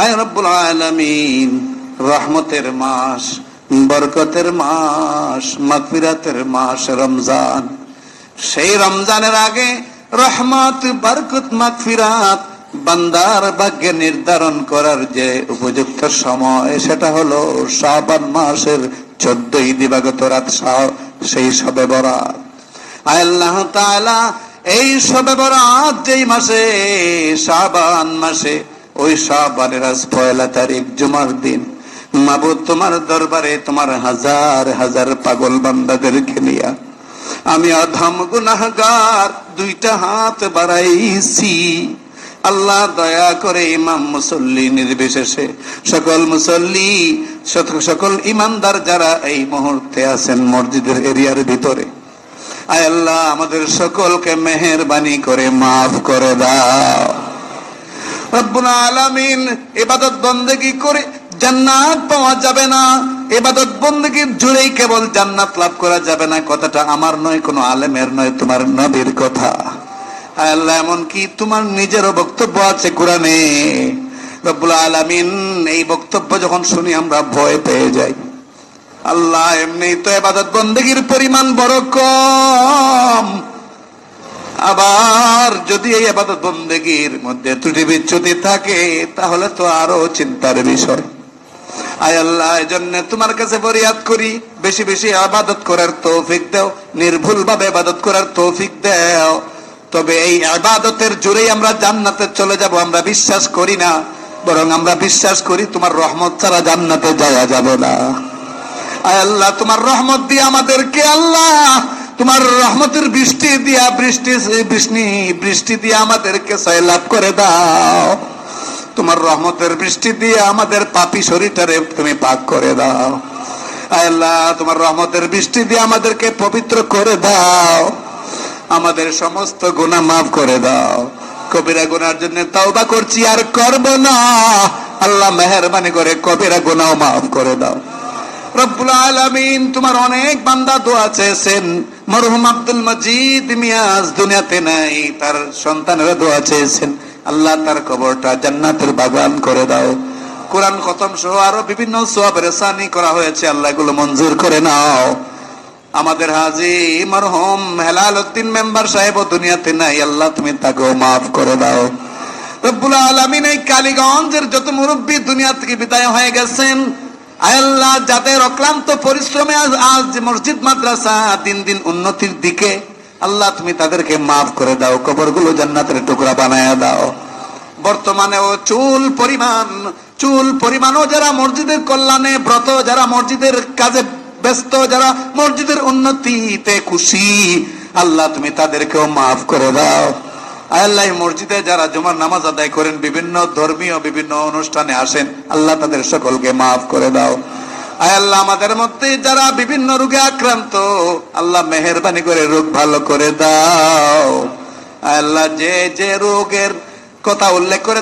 আয় রব্বুল আলামিন, রহমতের মাস, বরকতের মাস, মাগফিরাতের মাস রমজান। সেই রমজানের আগে রহমত, বরকত, মাগফিরাত বান্দার ভাগ্যে নির্ধারণ করার যে উপযুক্ত সময়, সেটা হলো শাবান মাসের 14 দিবাগত রাত, সেই শবে বরাত। আয় আল্লাহ তাআলা, এই শবে বরাত যেই মাসে, শাবান মাসে, ওই শাবানের আজ 1 তারিখ জুমার দিন, মাবুদ তোমার দরবারে তোমার হাজার হাজার পাগল বান্দাদেরকে নিয়া আমি অধম গুনাহগার 2টা হাত বাড়াইছি। আল্লাহ দয়া করে ইমাম মুসল্লি নির্বিশেষে সকল মুসল্লি, সকল ইমানদার যারা এই মুহূর্তে আছেন মসজিদের এরিয়ার ভিতরে, আয় আল্লাহ আমাদের সকলকে মেহেরবানি করে মাফ করে দাও। রব্বুল আলামিন, ইবাদত বন্দেগী করে জান্নাত পাওয়া যাবে না, ইবাদত বন্দেগীর জুড়েই কেবল জান্নাত লাভ করা যাবে না, কথাটা আমার নয়, কোনো আলেমের নয়, তোমার নবীর কথা। আয় আল্লাহ, এমন কি তোমার নিজেরও বক্তব্য আছে কোরআনে। রব্বুল আলামিন, এই বক্তব্য যখন শুনি আমরা ভয় পেয়ে যাই। আল্লাহ, এমনি তো ইবাদত বন্দেগীর পরিমাণ বড় কম, আবার যদি এই ইবাদত বন্দেগীর মধ্যে ত্রুটি বিচ্যুতি থাকে তাহলে তো আরো চিন্তার বিষয়। আয় আল্লাহ, এজন্য তোমার কাছে ফরিয়াদ করি, বেশি বেশি ইবাদত করার তৌফিক দাও, নির্ভুল ভাবে ইবাদত করার তৌফিক দাও। তবে এই ইবাদতের জোরেই আমরা জান্নাতে চলে যাব আমরা বিশ্বাস করি না, বরং আমরা বিশ্বাস করি তোমার রহমত ছাড়া জান্নাতে যাওয়া যাবে না। আয় আল্লাহ, তোমার রহমত দিয়ে আমাদেরকে, আল্লাহ তোমার রহমতের বৃষ্টি দিয়া বৃষ্টি দিয়ে আমাদেরকে সয়লাভ করে দাও। তোমার রহমতের বৃষ্টি দিয়ে আমাদের পাপী শরীরটারে তুমি পাক করে দাও। আয় আল্লাহ, তোমার রহমতের বৃষ্টি দিয়ে আমাদেরকে পবিত্র করে দাও, আমাদের সমস্ত গুনাহ মাফ করে দাও। কবিরা গুনার জন্য তওবা করছি, আর করব না। আল্লাহ মেহেরবানি করে কবিরা গুনাহ মাফ করে দাও। রব্বুল আলামিন, তোমার অনেক বান্দা দোয়া চেয়েছেন। মরহুম আব্দুল মজিদ মিয়াজ দুনিয়াতে নাই, তার সন্তানেরা দোয়া চেয়েছেন। আল্লাহ তার কবরটা জান্নাতের বাগান করে দাও। কোরআন খতম সহ আরো বিভিন্ন সওয়াবের সানি করা হয়েছে, আল্লাহ এগুলো মঞ্জুর করে নাও। আমাদের হাজী মরহুম হেলাল উদ্দিন মেম্বার সাহেব দুনিয়াতে নাই, আল্লাহ তুমি তাকেও মাফ করে দাও। রব্বুল আলামিন, এই কালীগঞ্জের যত মুরব্বী দুনিয়া থেকে বিদায় হয়ে গেছেন, আয় আল্লাহ যাদের অক্লান্ত পরিশ্রমে আজ মসজিদ মাদ্রাসা দিন দিন উন্নতির দিকে, আল্লাহ তুমি তাদেরকে মাফ করে দাও, কবরগুলো জান্নাতের টুকরা বানায়া দাও। বর্তমানেও চুল পরিমাণও যারা মসজিদের কল্যাণে ব্রত, যারা মসজিদের কাজে ব্যস্ত, যারা মসজিদের উন্নতিতে খুশি, আল্লাহ তুমি তাদেরকেও মাফ করে দাও। আল্লাহ মসজিদে যারা জুমার নামাজ আদায় করেন, বিভিন্ন ধর্মীয় বিভিন্ন অনুষ্ঠানে আসেন, আল্লাহ তাদের সকলকে মাফ করে দাও। আয় আল্লাহ, আমাদের মধ্যে যারা বিভিন্ন রোগে আক্রান্ত, আল্লাহ মেহেরবানি করে রোগ ভালো করে দাও। আয় আল্লাহ, যে যে রোগের কথা উল্লেখ করে